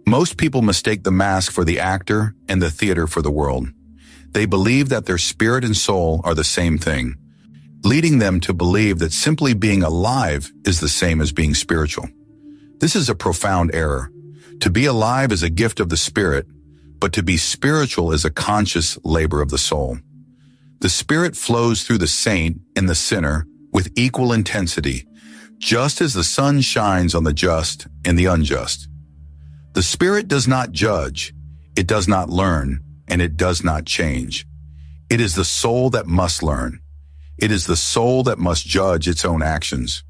Most people mistake the mask for the actor and the theater for the world. They believe that their spirit and soul are the same thing, leading them to believe that simply being alive is the same as being spiritual. This is a profound error. To be alive is a gift of the spirit, but to be spiritual is a conscious labor of the soul. The spirit flows through the saint and the sinner with equal intensity, just as the sun shines on the just and the unjust. The spirit does not judge, it does not learn, and it does not change. It is the soul that must learn. It is the soul that must judge its own actions.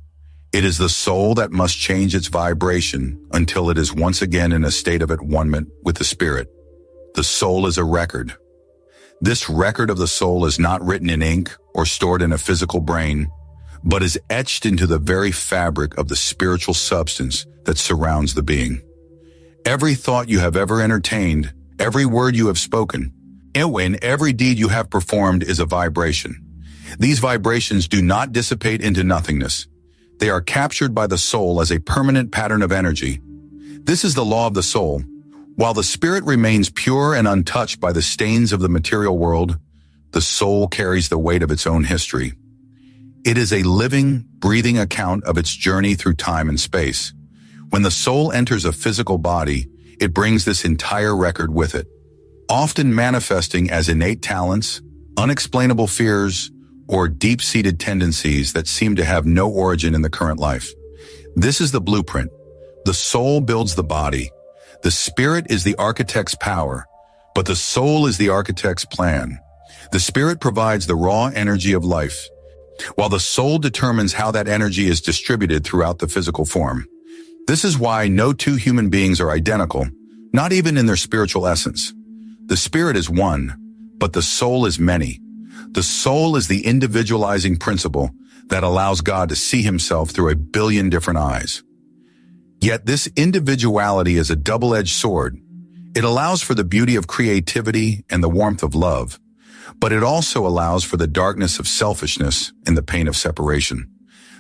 It is the soul that must change its vibration until it is once again in a state of at-one-ment with the spirit. The soul is a record. This record of the soul is not written in ink or stored in a physical brain, but is etched into the very fabric of the spiritual substance that surrounds the being. Every thought you have ever entertained, every word you have spoken, and every deed you have performed is a vibration. These vibrations do not dissipate into nothingness. They are captured by the soul as a permanent pattern of energy. This is the law of the soul. While the spirit remains pure and untouched by the stains of the material world, the soul carries the weight of its own history. It is a living, breathing account of its journey through time and space. When the soul enters a physical body, it brings this entire record with it, often manifesting as innate talents, unexplainable fears, or deep-seated tendencies that seem to have no origin in the current life. This is the blueprint. The soul builds the body. The spirit is the architect's power, but the soul is the architect's plan. The spirit provides the raw energy of life, while the soul determines how that energy is distributed throughout the physical form. This is why no two human beings are identical, not even in their spiritual essence. The spirit is one, but the soul is many. The soul is the individualizing principle that allows God to see himself through a billion different eyes. Yet this individuality is a double-edged sword. It allows for the beauty of creativity and the warmth of love, but it also allows for the darkness of selfishness and the pain of separation.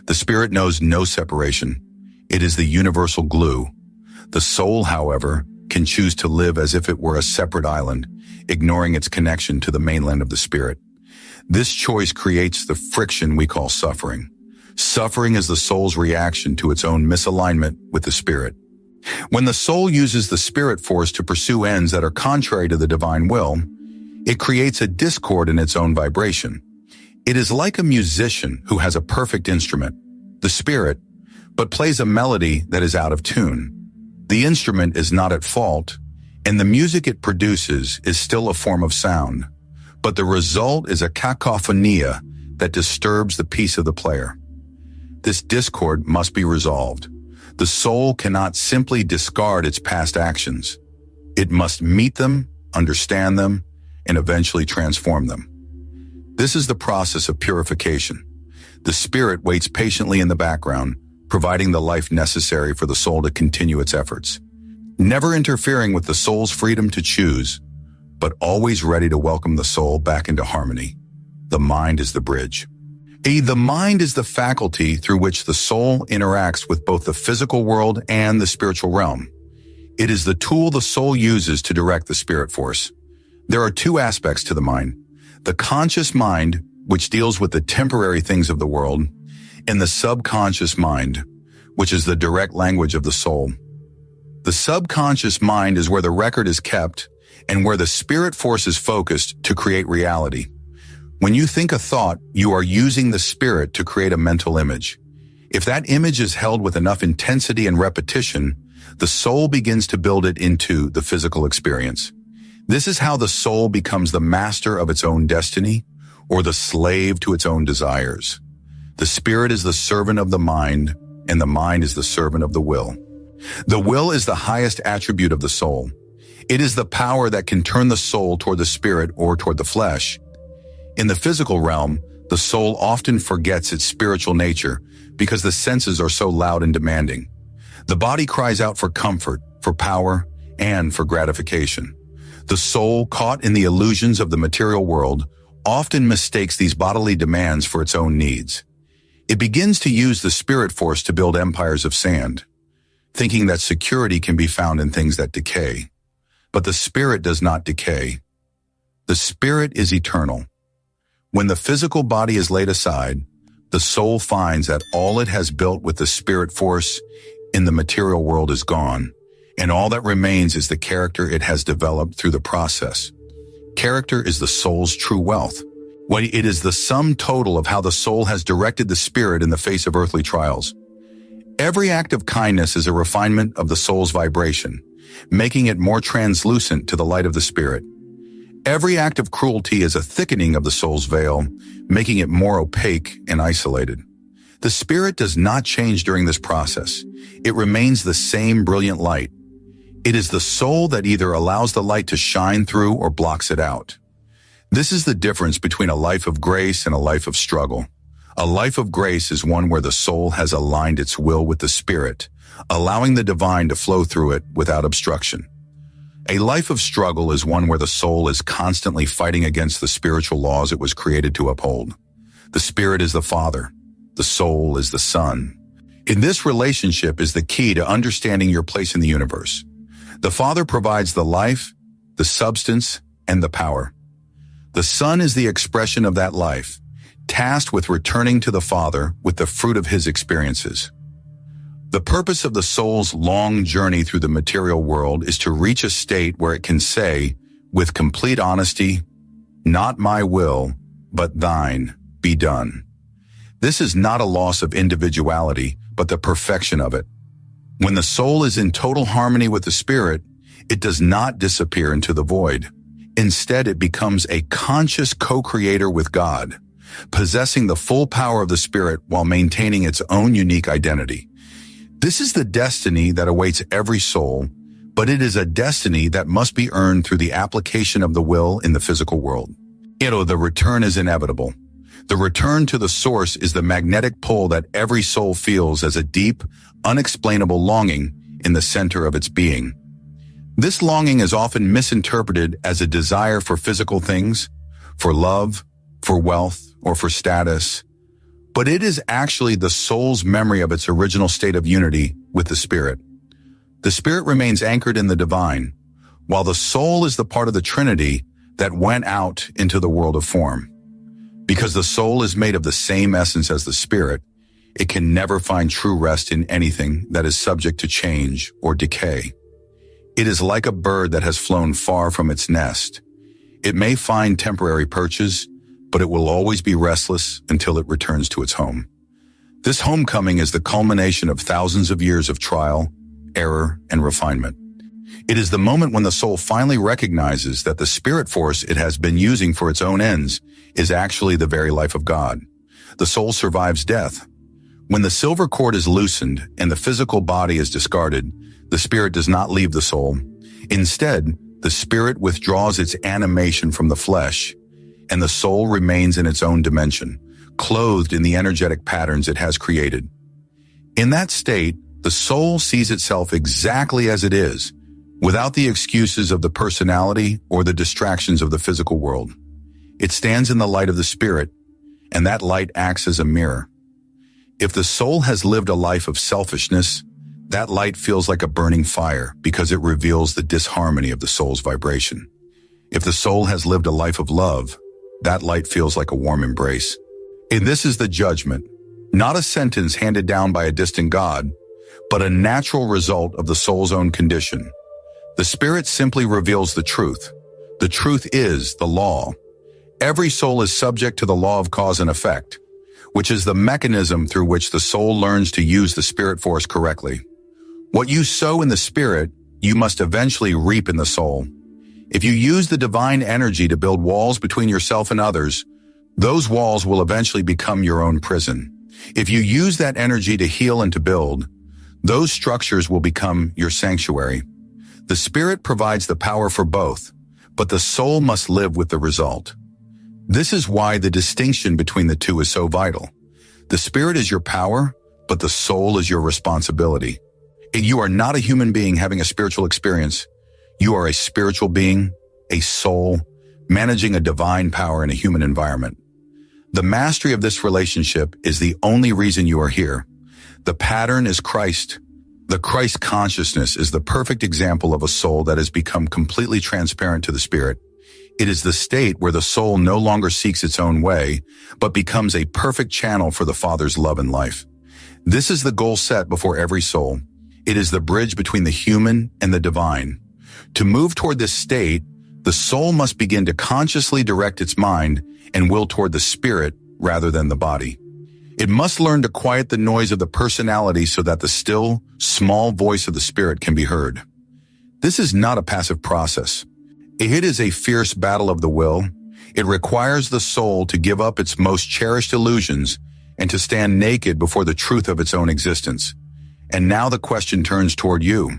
The spirit knows no separation. It is the universal glue. The soul, however, can choose to live as if it were a separate island, ignoring its connection to the mainland of the spirit. This choice creates the friction we call suffering. Suffering is the soul's reaction to its own misalignment with the spirit. When the soul uses the spirit force to pursue ends that are contrary to the divine will, it creates a discord in its own vibration. It is like a musician who has a perfect instrument, the spirit, but plays a melody that is out of tune. The instrument is not at fault, and the music it produces is still a form of sound, but the result is a cacophonia that disturbs the peace of the player. This discord must be resolved. The soul cannot simply discard its past actions. It must meet them, understand them, and eventually transform them. This is the process of purification. The spirit waits patiently in the background, providing the life necessary for the soul to continue its efforts, never interfering with the soul's freedom to choose, but always ready to welcome the soul back into harmony. The mind is the bridge. The mind is the faculty through which the soul interacts with both the physical world and the spiritual realm. It is the tool the soul uses to direct the spirit force. There are two aspects to the mind: the conscious mind, which deals with the temporary things of the world, and the subconscious mind, which is the direct language of the soul. The subconscious mind is where the record is kept and where the spirit force is focused to create reality. When you think a thought, you are using the spirit to create a mental image. If that image is held with enough intensity and repetition, the soul begins to build it into the physical experience. This is how the soul becomes the master of its own destiny or the slave to its own desires. The spirit is the servant of the mind, and the mind is the servant of the will. The will is the highest attribute of the soul. It is the power that can turn the soul toward the spirit or toward the flesh. In the physical realm, the soul often forgets its spiritual nature because the senses are so loud and demanding. The body cries out for comfort, for power, and for gratification. The soul, caught in the illusions of the material world, often mistakes these bodily demands for its own needs. It begins to use the spirit force to build empires of sand, thinking that security can be found in things that decay. But the spirit does not decay. The spirit is eternal. When the physical body is laid aside, the soul finds that all it has built with the spirit force in the material world is gone, and all that remains is the character it has developed through the process. Character is the soul's true wealth. It is the sum total of how the soul has directed the spirit in the face of earthly trials. Every act of kindness is a refinement of the soul's vibration, making it more translucent to the light of the spirit. Every act of cruelty is a thickening of the soul's veil, making it more opaque and isolated. The spirit does not change during this process. It remains the same brilliant light. It is the soul that either allows the light to shine through or blocks it out. This is the difference between a life of grace and a life of struggle. A life of grace is one where the soul has aligned its will with the spirit, allowing the divine to flow through it without obstruction. A life of struggle is one where the soul is constantly fighting against the spiritual laws it was created to uphold. The spirit is the Father. The soul is the Son. In this relationship is the key to understanding your place in the universe. The Father provides the life, the substance, and the power. The Son is the expression of that life, tasked with returning to the Father with the fruit of his experiences. The purpose of the soul's long journey through the material world is to reach a state where it can say, with complete honesty, "Not my will, but thine be done." This is not a loss of individuality, but the perfection of it. When the soul is in total harmony with the spirit, it does not disappear into the void. Instead, it becomes a conscious co-creator with God, possessing the full power of the spirit while maintaining its own unique identity. This is the destiny that awaits every soul, but it is a destiny that must be earned through the application of the will in the physical world. The return is inevitable. The return to the source is the magnetic pull that every soul feels as a deep, unexplainable longing in the center of its being. This longing is often misinterpreted as a desire for physical things, for love, for wealth, or for status. but it is actually the soul's memory of its original state of unity with the spirit. The spirit remains anchored in the divine, while the soul is the part of the Trinity that went out into the world of form. Because the soul is made of the same essence as the spirit, it can never find true rest in anything that is subject to change or decay. It is like a bird that has flown far from its nest. It may find temporary perches, but it will always be restless until it returns to its home. This homecoming is the culmination of thousands of years of trial, error, and refinement. It is the moment when the soul finally recognizes that the spirit force it has been using for its own ends is actually the very life of God. The soul survives death. When the silver cord is loosened and the physical body is discarded, the spirit does not leave the soul. Instead, the spirit withdraws its animation from the flesh, and the soul remains in its own dimension, clothed in the energetic patterns it has created. In that state, the soul sees itself exactly as it is, without the excuses of the personality or the distractions of the physical world. It stands in the light of the spirit, and that light acts as a mirror. If the soul has lived a life of selfishness, that light feels like a burning fire because it reveals the disharmony of the soul's vibration. If the soul has lived a life of love, that light feels like a warm embrace. And this is the judgment, not a sentence handed down by a distant God, but a natural result of the soul's own condition. The spirit simply reveals the truth. The truth is the law. Every soul is subject to the law of cause and effect, which is the mechanism through which the soul learns to use the spirit force correctly. What you sow in the spirit, you must eventually reap in the soul. If you use the divine energy to build walls between yourself and others, those walls will eventually become your own prison. If you use that energy to heal and to build, those structures will become your sanctuary. The spirit provides the power for both, but the soul must live with the result. This is why the distinction between the two is so vital. The spirit is your power, but the soul is your responsibility. You are not a human being having a spiritual experience. You are a spiritual being, a soul, managing a divine power in a human environment. The mastery of this relationship is the only reason you are here. The pattern is Christ. The Christ consciousness is the perfect example of a soul that has become completely transparent to the spirit. It is the state where the soul no longer seeks its own way, but becomes a perfect channel for the Father's love and life. This is the goal set before every soul. It is the bridge between the human and the divine. To move toward this state, the soul must begin to consciously direct its mind and will toward the spirit rather than the body. It must learn to quiet the noise of the personality so that the still, small voice of the spirit can be heard. This is not a passive process. It is a fierce battle of the will. It requires the soul to give up its most cherished illusions and to stand naked before the truth of its own existence. And now the question turns toward you.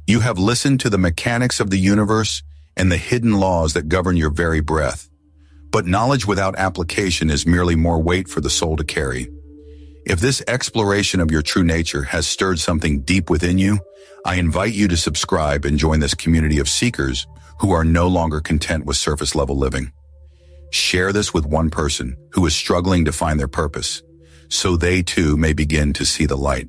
You have listened to the mechanics of the universe and the hidden laws that govern your very breath. But knowledge without application is merely more weight for the soul to carry. If this exploration of your true nature has stirred something deep within you, I invite you to subscribe and join this community of seekers who are no longer content with surface-level living. Share this with one person who is struggling to find their purpose, so they too may begin to see the light.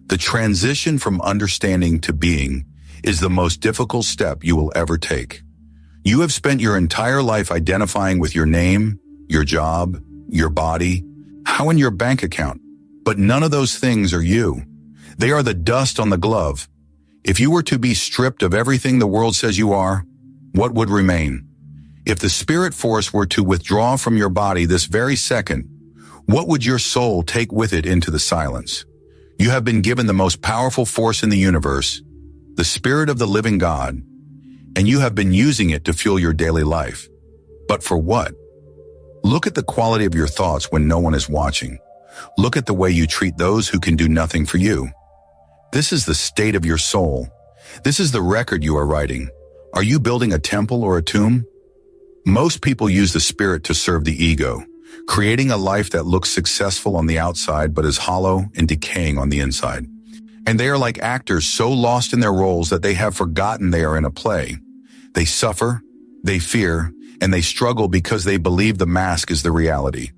The transition from understanding to being is the most difficult step you will ever take. You have spent your entire life identifying with your name, your job, your body, how in your bank account, but none of those things are you. They are the dust on the glove. If you were to be stripped of everything the world says you are, what would remain? If the spirit force were to withdraw from your body this very second, what would your soul take with it into the silence? You have been given the most powerful force in the universe, the Spirit of the living God, and you have been using it to fuel your daily life. But for what? Look at the quality of your thoughts when no one is watching. Look at the way you treat those who can do nothing for you. This is the state of your soul. This is the record you are writing. Are you building a temple or a tomb? Most people use the spirit to serve the ego, creating a life that looks successful on the outside but is hollow and decaying on the inside. And they are like actors so lost in their roles that they have forgotten they are in a play. They suffer, they fear, and they struggle because they believe the mask is the reality.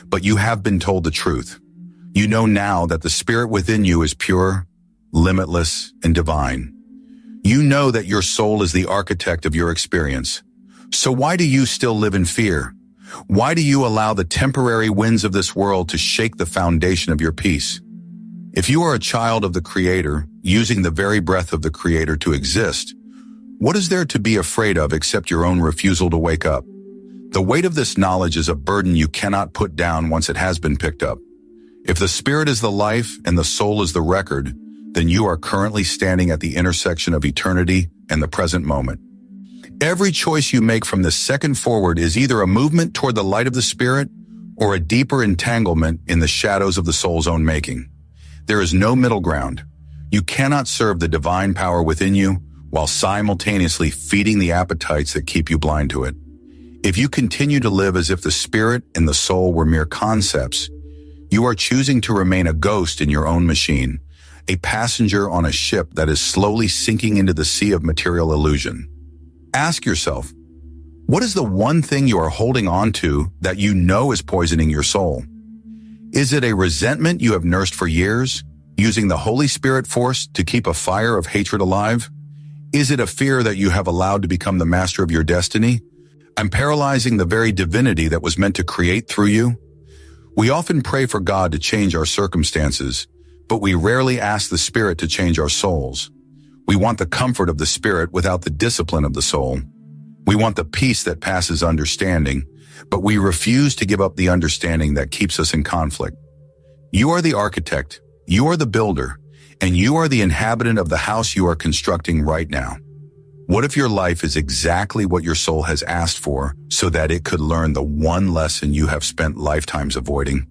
but you have been told the truth. You know now that the spirit within you is pure, limitless, and divine. You know that your soul is the architect of your experience. So why do you still live in fear? Why do you allow the temporary winds of this world to shake the foundation of your peace? If you are a child of the Creator, using the very breath of the Creator to exist, what is there to be afraid of except your own refusal to wake up? The weight of this knowledge is a burden you cannot put down once it has been picked up. If the spirit is the life and the soul is the record, then you are currently standing at the intersection of eternity and the present moment. Every choice you make from this second forward is either a movement toward the light of the spirit or a deeper entanglement in the shadows of the soul's own making. There is no middle ground. You cannot serve the divine power within you while simultaneously feeding the appetites that keep you blind to it. If you continue to live as if the spirit and the soul were mere concepts, you are choosing to remain a ghost in your own machine, a passenger on a ship that is slowly sinking into the sea of material illusion. Ask yourself, what is the one thing you are holding on to that you know is poisoning your soul? Is it a resentment you have nursed for years, using the Holy Spirit force to keep a fire of hatred alive? Is it a fear that you have allowed to become the master of your destiny, and paralyzing the very divinity that was meant to create through you? We often pray for God to change our circumstances, but we rarely ask the Spirit to change our souls. We want the comfort of the Spirit without the discipline of the soul. We want the peace that passes understanding, but we refuse to give up the understanding that keeps us in conflict. You are the architect, you are the builder, and you are the inhabitant of the house you are constructing right now. What if your life is exactly what your soul has asked for so that it could learn the one lesson you have spent lifetimes avoiding?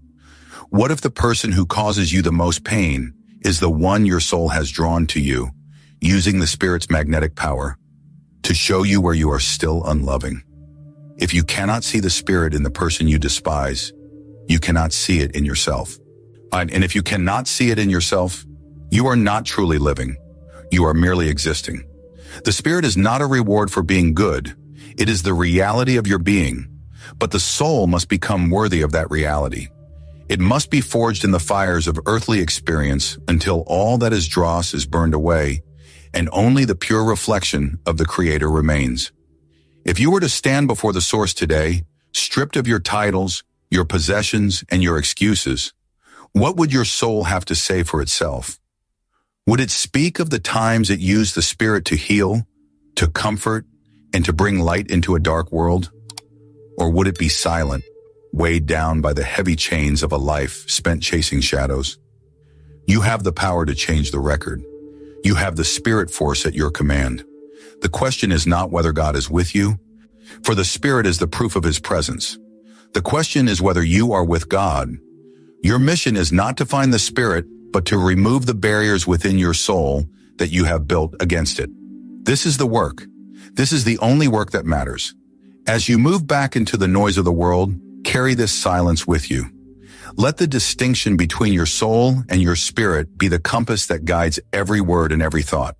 What if the person who causes you the most pain is the one your soul has drawn to you, using the Spirit's magnetic power to show you where you are still unloving? If you cannot see the Spirit in the person you despise, you cannot see it in yourself. And if you cannot see it in yourself, you are not truly living. You are merely existing. The Spirit is not a reward for being good. It is the reality of your being. But the soul must become worthy of that reality. It must be forged in the fires of earthly experience until all that is dross is burned away, and only the pure reflection of the Creator remains. If you were to stand before the Source today, stripped of your titles, your possessions, and your excuses, what would your soul have to say for itself? Would it speak of the times it used the Spirit to heal, to comfort, and to bring light into a dark world? Or would it be silent, weighed down by the heavy chains of a life spent chasing shadows? You have the power to change the record. You have the Spirit force at your command. The question is not whether God is with you, for the Spirit is the proof of His presence. The question is whether you are with God. Your mission is not to find the Spirit, but to remove the barriers within your soul that you have built against it. This is the work. This is the only work that matters. As you move back into the noise of the world, carry this silence with you. Let the distinction between your soul and your spirit be the compass that guides every word and every thought.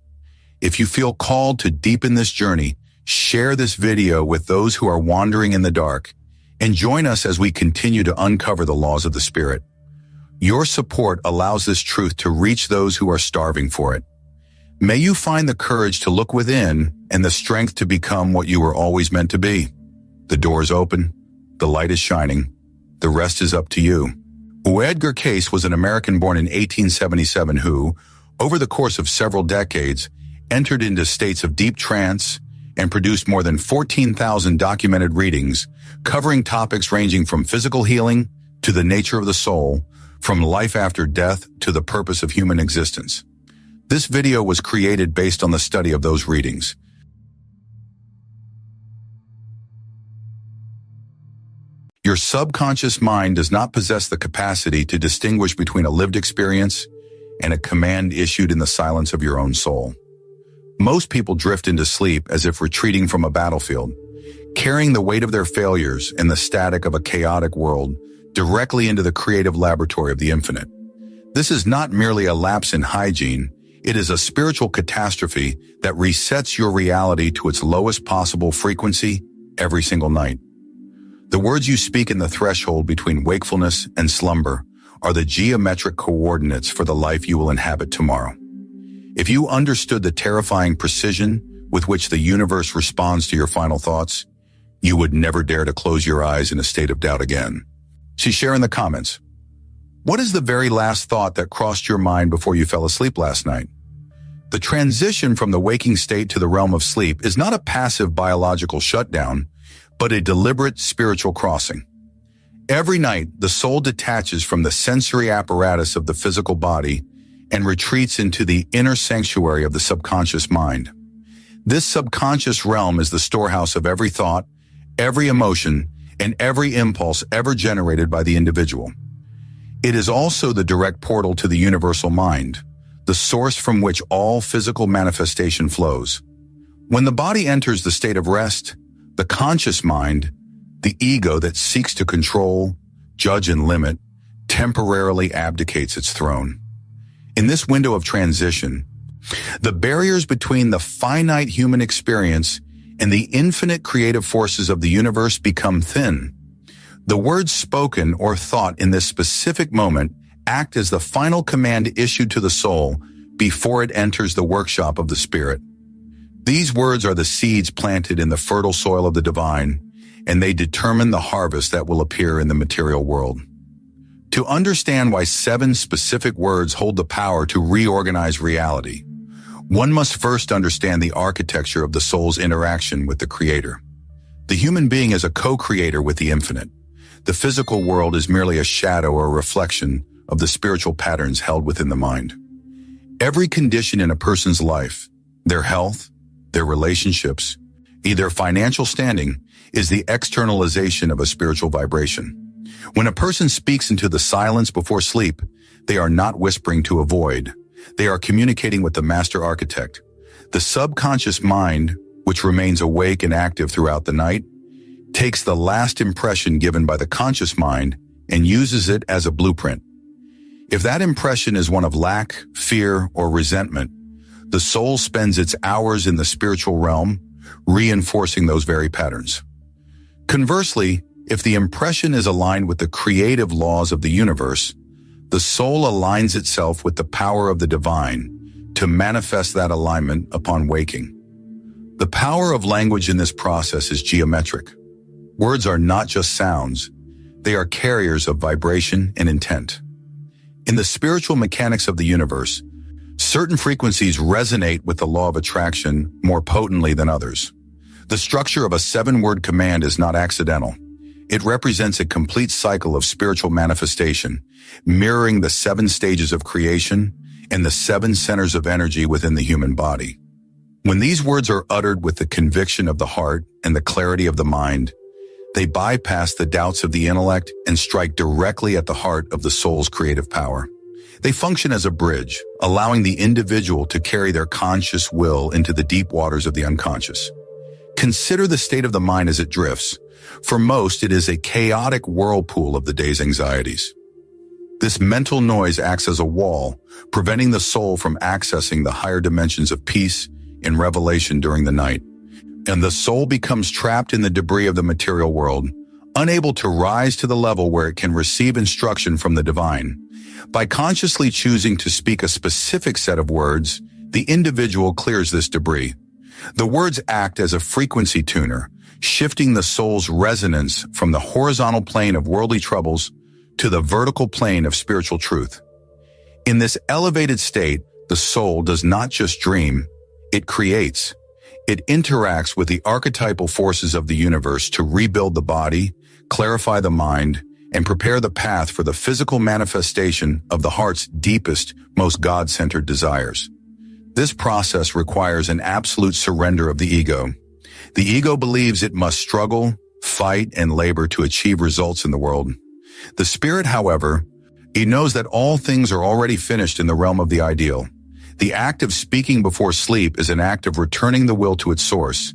If you feel called to deepen this journey, share this video with those who are wandering in the dark, and join us as we continue to uncover the laws of the Spirit. Your support allows this truth to reach those who are starving for it. May you find the courage to look within and the strength to become what you were always meant to be. The door is open. The light is shining. The rest is up to you. Edgar Cayce was an American born in 1877 who, over the course of several decades, entered into states of deep trance and produced more than 14,000 documented readings, covering topics ranging from physical healing to the nature of the soul, from life after death to the purpose of human existence. This video was created based on the study of those readings. Your subconscious mind does not possess the capacity to distinguish between a lived experience and a command issued in the silence of your own soul. Most people drift into sleep as if retreating from a battlefield, carrying the weight of their failures and the static of a chaotic world directly into the creative laboratory of the infinite. This is not merely a lapse in hygiene, it is a spiritual catastrophe that resets your reality to its lowest possible frequency every single night. The words you speak in the threshold between wakefulness and slumber are the geometric coordinates for the life you will inhabit tomorrow. If you understood the terrifying precision with which the universe responds to your final thoughts, you would never dare to close your eyes in a state of doubt again. So share in the comments. What is the very last thought that crossed your mind before you fell asleep last night? The transition from the waking state to the realm of sleep is not a passive biological shutdown, but a deliberate spiritual crossing. Every night, the soul detaches from the sensory apparatus of the physical body and retreats into the inner sanctuary of the subconscious mind. This subconscious realm is the storehouse of every thought, every emotion, and every impulse ever generated by the individual. It is also the direct portal to the universal mind, the source from which all physical manifestation flows. When the body enters the state of rest, the conscious mind, the ego that seeks to control, judge, and limit, temporarily abdicates its throne. In this window of transition, the barriers between the finite human experience and the infinite creative forces of the universe become thin. The words spoken or thought in this specific moment act as the final command issued to the soul before it enters the workshop of the spirit. These words are the seeds planted in the fertile soil of the divine, and they determine the harvest that will appear in the material world. To understand why 7 specific words hold the power to reorganize reality, one must first understand the architecture of the soul's interaction with the Creator. The human being is a co-creator with the infinite. The physical world is merely a shadow or a reflection of the spiritual patterns held within the mind. Every condition in a person's life, their health, their relationships, their financial standing, is the externalization of a spiritual vibration. When a person speaks into the silence before sleep, they are not whispering to a void. They are communicating with the master architect. The subconscious mind, which remains awake and active throughout the night, takes the last impression given by the conscious mind and uses it as a blueprint. If that impression is one of lack, fear, or resentment, the soul spends its hours in the spiritual realm, reinforcing those very patterns. Conversely, if the impression is aligned with the creative laws of the universe, the soul aligns itself with the power of the divine to manifest that alignment upon waking. The power of language in this process is geometric. Words are not just sounds, they are carriers of vibration and intent. In the spiritual mechanics of the universe, certain frequencies resonate with the law of attraction more potently than others. The structure of a 7-word command is not accidental. It represents a complete cycle of spiritual manifestation, mirroring the 7 stages of creation and the 7 centers of energy within the human body. When these words are uttered with the conviction of the heart and the clarity of the mind, they bypass the doubts of the intellect and strike directly at the heart of the soul's creative power. They function as a bridge, allowing the individual to carry their conscious will into the deep waters of the unconscious. Consider the state of the mind as it drifts. For most, it is a chaotic whirlpool of the day's anxieties. This mental noise acts as a wall, preventing the soul from accessing the higher dimensions of peace and revelation during the night. And the soul becomes trapped in the debris of the material world, unable to rise to the level where it can receive instruction from the divine. By consciously choosing to speak a specific set of words, the individual clears this debris. The words act as a frequency tuner, shifting the soul's resonance from the horizontal plane of worldly troubles to the vertical plane of spiritual truth. In this elevated state, the soul does not just dream, it creates. It interacts with the archetypal forces of the universe to rebuild the body, clarify the mind, and prepare the path for the physical manifestation of the heart's deepest, most God-centered desires. This process requires an absolute surrender of the ego. The ego believes it must struggle, fight, and labor to achieve results in the world. The spirit, however, he knows that all things are already finished in the realm of the ideal. The act of speaking before sleep is an act of returning the will to its source.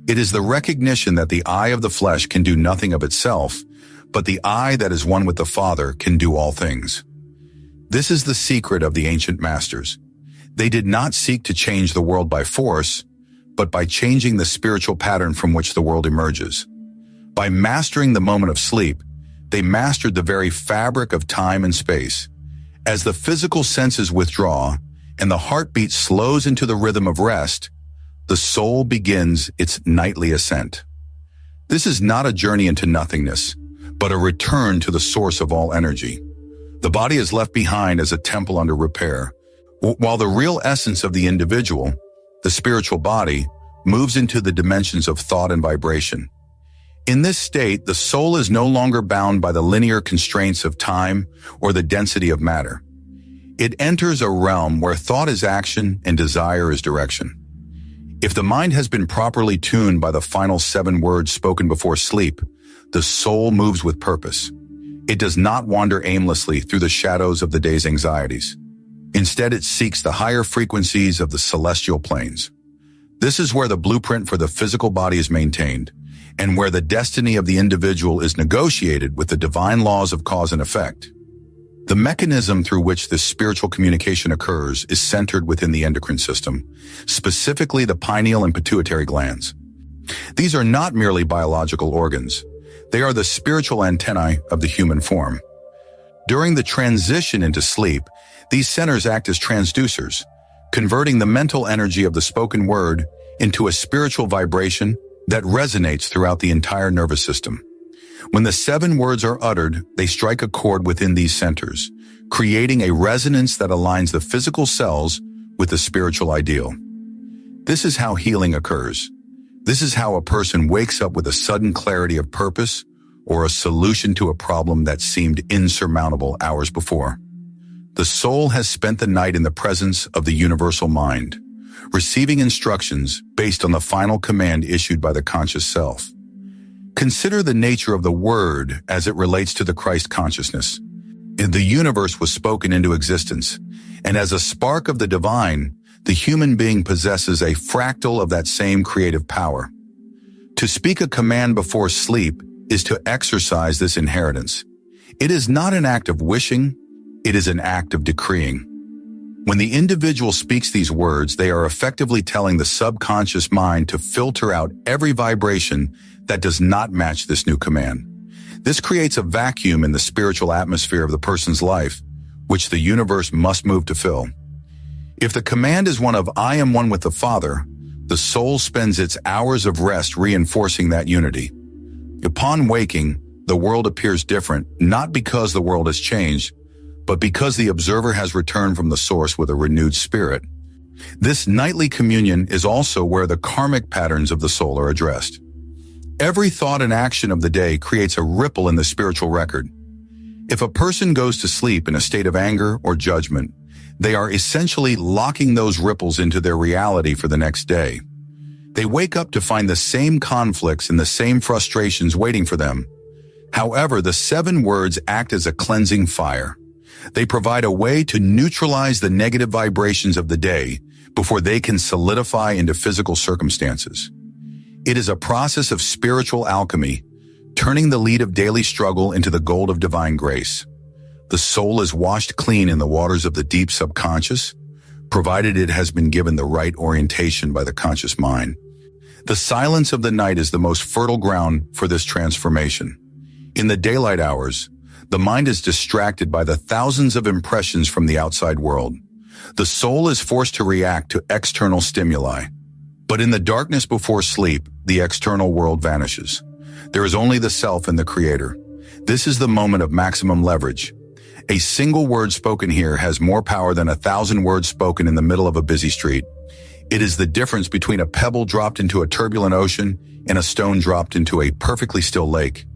It is the recognition that the eye of the flesh can do nothing of itself, but the eye that is one with the Father can do all things. This is the secret of the ancient masters. They did not seek to change the world by force, but by changing the spiritual pattern from which the world emerges. By mastering the moment of sleep, they mastered the very fabric of time and space. As the physical senses withdraw and the heartbeat slows into the rhythm of rest, the soul begins its nightly ascent. This is not a journey into nothingness, but a return to the source of all energy. The body is left behind as a temple under repair, while the real essence of the individual, the spiritual body, moves into the dimensions of thought and vibration. In this state, the soul is no longer bound by the linear constraints of time or the density of matter. It enters a realm where thought is action and desire is direction. If the mind has been properly tuned by the final 7 words spoken before sleep, the soul moves with purpose. It does not wander aimlessly through the shadows of the day's anxieties. Instead, it seeks the higher frequencies of the celestial planes. This is where the blueprint for the physical body is maintained, and where the destiny of the individual is negotiated with the divine laws of cause and effect. The mechanism through which this spiritual communication occurs is centered within the endocrine system, specifically the pineal and pituitary glands. These are not merely biological organs. They are the spiritual antennae of the human form. During the transition into sleep, these centers act as transducers, converting the mental energy of the spoken word into a spiritual vibration that resonates throughout the entire nervous system. When the 7 words are uttered, they strike a chord within these centers, creating a resonance that aligns the physical cells with the spiritual ideal. This is how healing occurs. This is how a person wakes up with a sudden clarity of purpose or a solution to a problem that seemed insurmountable hours before. The soul has spent the night in the presence of the universal mind, receiving instructions based on the final command issued by the conscious self. Consider the nature of the word as it relates to the Christ consciousness. The universe was spoken into existence, and as a spark of the divine, the human being possesses a fractal of that same creative power. To speak a command before sleep is to exercise this inheritance. It is not an act of wishing, it is an act of decreeing. When the individual speaks these words, they are effectively telling the subconscious mind to filter out every vibration that does not match this new command. This creates a vacuum in the spiritual atmosphere of the person's life, which the universe must move to fill. If the command is one of "I am one with the Father," the soul spends its hours of rest reinforcing that unity. Upon waking, the world appears different, not because the world has changed, but because the observer has returned from the source with a renewed spirit. This nightly communion is also where the karmic patterns of the soul are addressed. Every thought and action of the day creates a ripple in the spiritual record. If a person goes to sleep in a state of anger or judgment, they are essentially locking those ripples into their reality for the next day. They wake up to find the same conflicts and the same frustrations waiting for them. However, the 7 words act as a cleansing fire. They provide a way to neutralize the negative vibrations of the day before they can solidify into physical circumstances. It is a process of spiritual alchemy, turning the lead of daily struggle into the gold of divine grace. The soul is washed clean in the waters of the deep subconscious, provided it has been given the right orientation by the conscious mind. The silence of the night is the most fertile ground for this transformation. In the daylight hours, the mind is distracted by the thousands of impressions from the outside world. The soul is forced to react to external stimuli. But in the darkness before sleep, the external world vanishes. There is only the self and the creator. This is the moment of maximum leverage. A single word spoken here has more power than 1,000 words spoken in the middle of a busy street. It is the difference between a pebble dropped into a turbulent ocean and a stone dropped into a perfectly still lake.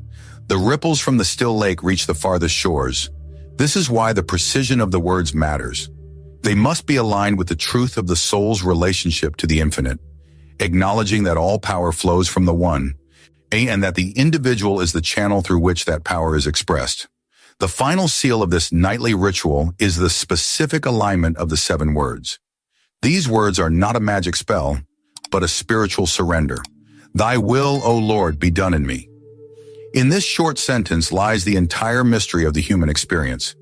The ripples from the still lake reach the farthest shores. This is why the precision of the words matters. They must be aligned with the truth of the soul's relationship to the infinite, acknowledging that all power flows from the One, and that the individual is the channel through which that power is expressed. The final seal of this nightly ritual is the specific alignment of the 7 words. These words are not a magic spell, but a spiritual surrender. Thy will, O Lord, be done in me. In this short sentence lies the entire mystery of the human experience.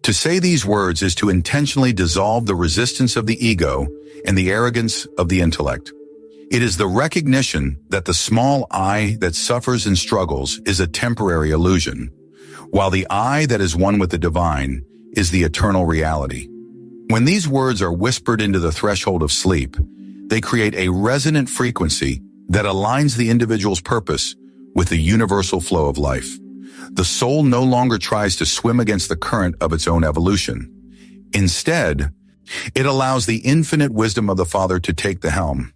To say these words is to intentionally dissolve the resistance of the ego and the arrogance of the intellect. It is the recognition that the small I that suffers and struggles is a temporary illusion, while the I that is one with the divine is the eternal reality. When these words are whispered into the threshold of sleep, they create a resonant frequency that aligns the individual's purpose with the universal flow of life. The soul no longer tries to swim against the current of its own evolution. Instead, it allows the infinite wisdom of the Father to take the helm.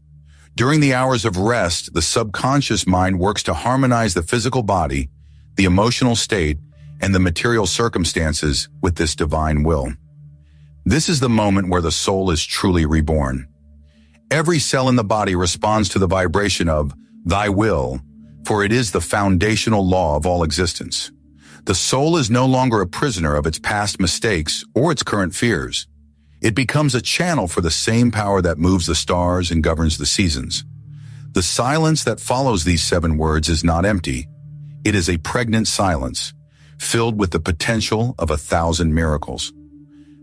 During the hours of rest, the subconscious mind works to harmonize the physical body, the emotional state, and the material circumstances with this divine will. This is the moment where the soul is truly reborn. Every cell in the body responds to the vibration of thy will, for it is the foundational law of all existence. The soul is no longer a prisoner of its past mistakes or its current fears. It becomes a channel for the same power that moves the stars and governs the seasons. The silence that follows these 7 words is not empty. It is a pregnant silence, filled with the potential of 1,000 miracles.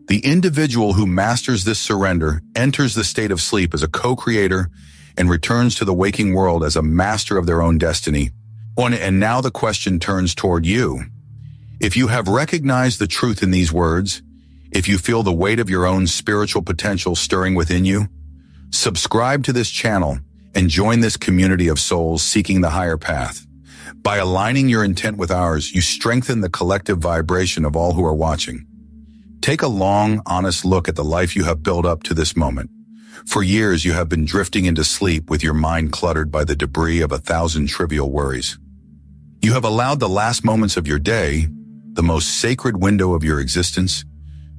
The individual who masters this surrender enters the state of sleep as a co-creator and returns to the waking world as a master of their own destiny. And now the question turns toward you. If you have recognized the truth in these words, if you feel the weight of your own spiritual potential stirring within you, subscribe to this channel and join this community of souls seeking the higher path. By aligning your intent with ours, you strengthen the collective vibration of all who are watching. Take a long, honest look at the life you have built up to this moment. For years, you have been drifting into sleep with your mind cluttered by the debris of 1,000 trivial worries. You have allowed the last moments of your day, the most sacred window of your existence,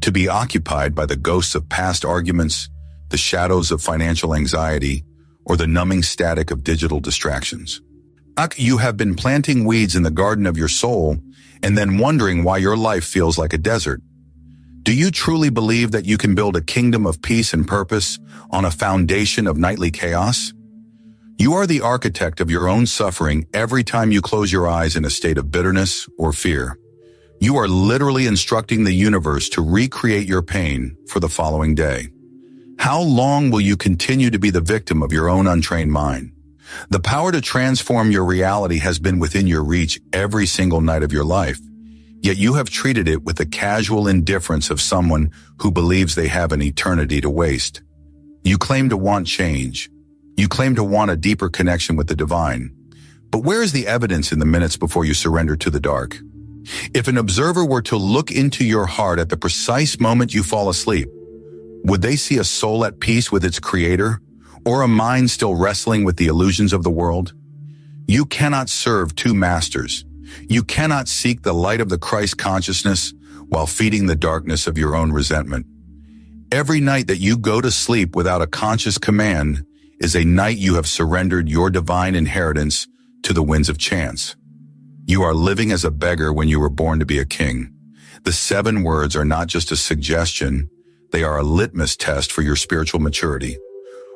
to be occupied by the ghosts of past arguments, the shadows of financial anxiety, or the numbing static of digital distractions. You have been planting weeds in the garden of your soul and then wondering why your life feels like a desert. Do you truly believe that you can build a kingdom of peace and purpose on a foundation of nightly chaos? You are the architect of your own suffering every time you close your eyes in a state of bitterness or fear. You are literally instructing the universe to recreate your pain for the following day. How long will you continue to be the victim of your own untrained mind? The power to transform your reality has been within your reach every single night of your life, yet you have treated it with the casual indifference of someone who believes they have an eternity to waste. You claim to want change. You claim to want a deeper connection with the divine. But where is the evidence in the minutes before you surrender to the dark? If an observer were to look into your heart at the precise moment you fall asleep, would they see a soul at peace with its creator, or a mind still wrestling with the illusions of the world? You cannot serve 2 masters. You cannot seek the light of the Christ consciousness while feeding the darkness of your own resentment. Every night that you go to sleep without a conscious command is a night you have surrendered your divine inheritance to the winds of chance. You are living as a beggar when you were born to be a king. The 7 words are not just a suggestion, they are a litmus test for your spiritual maturity.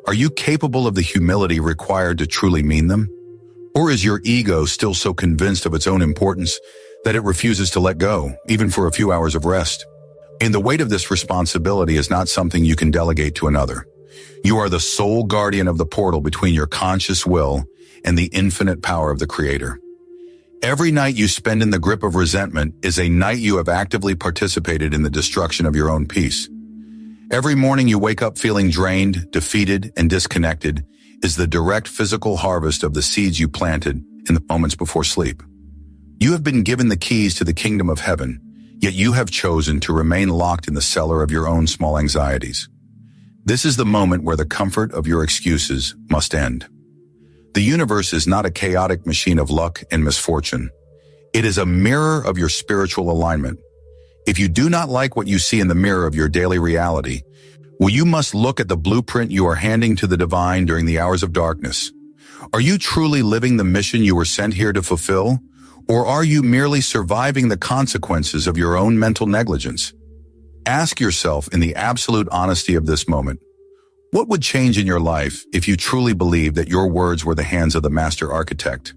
Are you capable of the humility required to truly mean them? Or is your ego still so convinced of its own importance that it refuses to let go, even for a few hours of rest? And the weight of this responsibility is not something you can delegate to another. You are the sole guardian of the portal between your conscious will and the infinite power of the Creator. Every night you spend in the grip of resentment is a night you have actively participated in the destruction of your own peace. Every morning you wake up feeling drained, defeated, and disconnected is the direct physical harvest of the seeds you planted in the moments before sleep. You have been given the keys to the kingdom of heaven, yet you have chosen to remain locked in the cellar of your own small anxieties. This is the moment where the comfort of your excuses must end. The universe is not a chaotic machine of luck and misfortune. It is a mirror of your spiritual alignment. If you do not like what you see in the mirror of your daily reality, well, you must look at the blueprint you are handing to the divine during the hours of darkness. Are you truly living the mission you were sent here to fulfill, or are you merely surviving the consequences of your own mental negligence? Ask yourself in the absolute honesty of this moment, what would change in your life if you truly believed that your words were the hands of the master architect?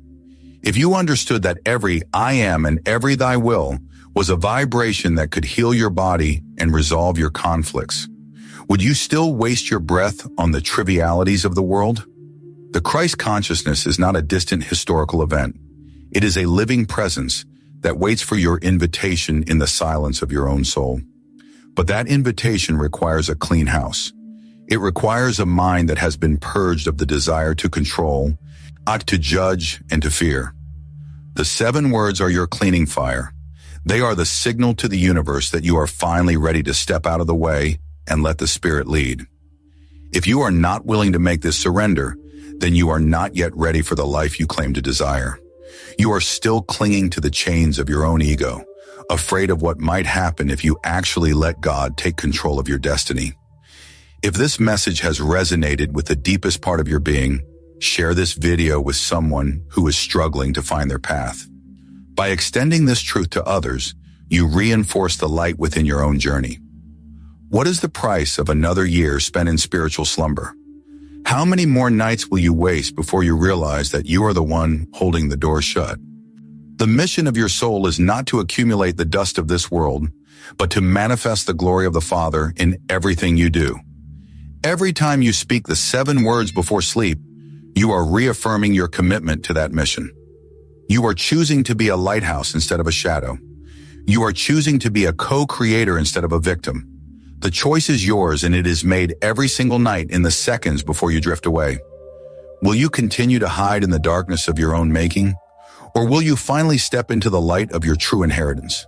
If you understood that every I am and every thy will was a vibration that could heal your body and resolve your conflicts, would you still waste your breath on the trivialities of the world? The Christ consciousness is not a distant historical event. It is a living presence that waits for your invitation in the silence of your own soul. But that invitation requires a clean house. It requires a mind that has been purged of the desire to control, not to judge, and to fear. The 7 words are your cleaning fire. They are the signal to the universe that you are finally ready to step out of the way and let the Spirit lead. If you are not willing to make this surrender, then you are not yet ready for the life you claim to desire. You are still clinging to the chains of your own ego, afraid of what might happen if you actually let God take control of your destiny. If this message has resonated with the deepest part of your being, share this video with someone who is struggling to find their path. By extending this truth to others, you reinforce the light within your own journey. What is the price of another year spent in spiritual slumber? How many more nights will you waste before you realize that you are the one holding the door shut? The mission of your soul is not to accumulate the dust of this world, but to manifest the glory of the Father in everything you do. Every time you speak the 7 words before sleep, you are reaffirming your commitment to that mission. You are choosing to be a lighthouse instead of a shadow. You are choosing to be a co-creator instead of a victim. The choice is yours, and it is made every single night in the seconds before you drift away. Will you continue to hide in the darkness of your own making? Or will you finally step into the light of your true inheritance?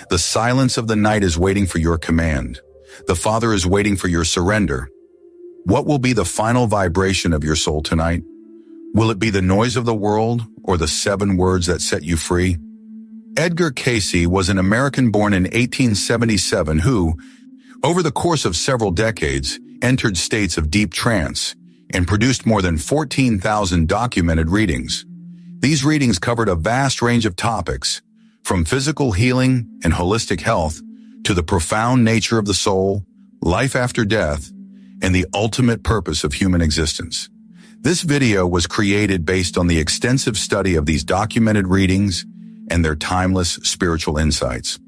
The silence of the night is waiting for your command. The Father is waiting for your surrender. What will be the final vibration of your soul tonight? Will it be the noise of the world or the 7 words that set you free? Edgar Cayce was an American born in 1877 who, over the course of several decades, entered states of deep trance and produced more than 14,000 documented readings. These readings covered a vast range of topics, from physical healing and holistic health to the profound nature of the soul, life after death, and the ultimate purpose of human existence. This video was created based on the extensive study of these documented readings and their timeless spiritual insights.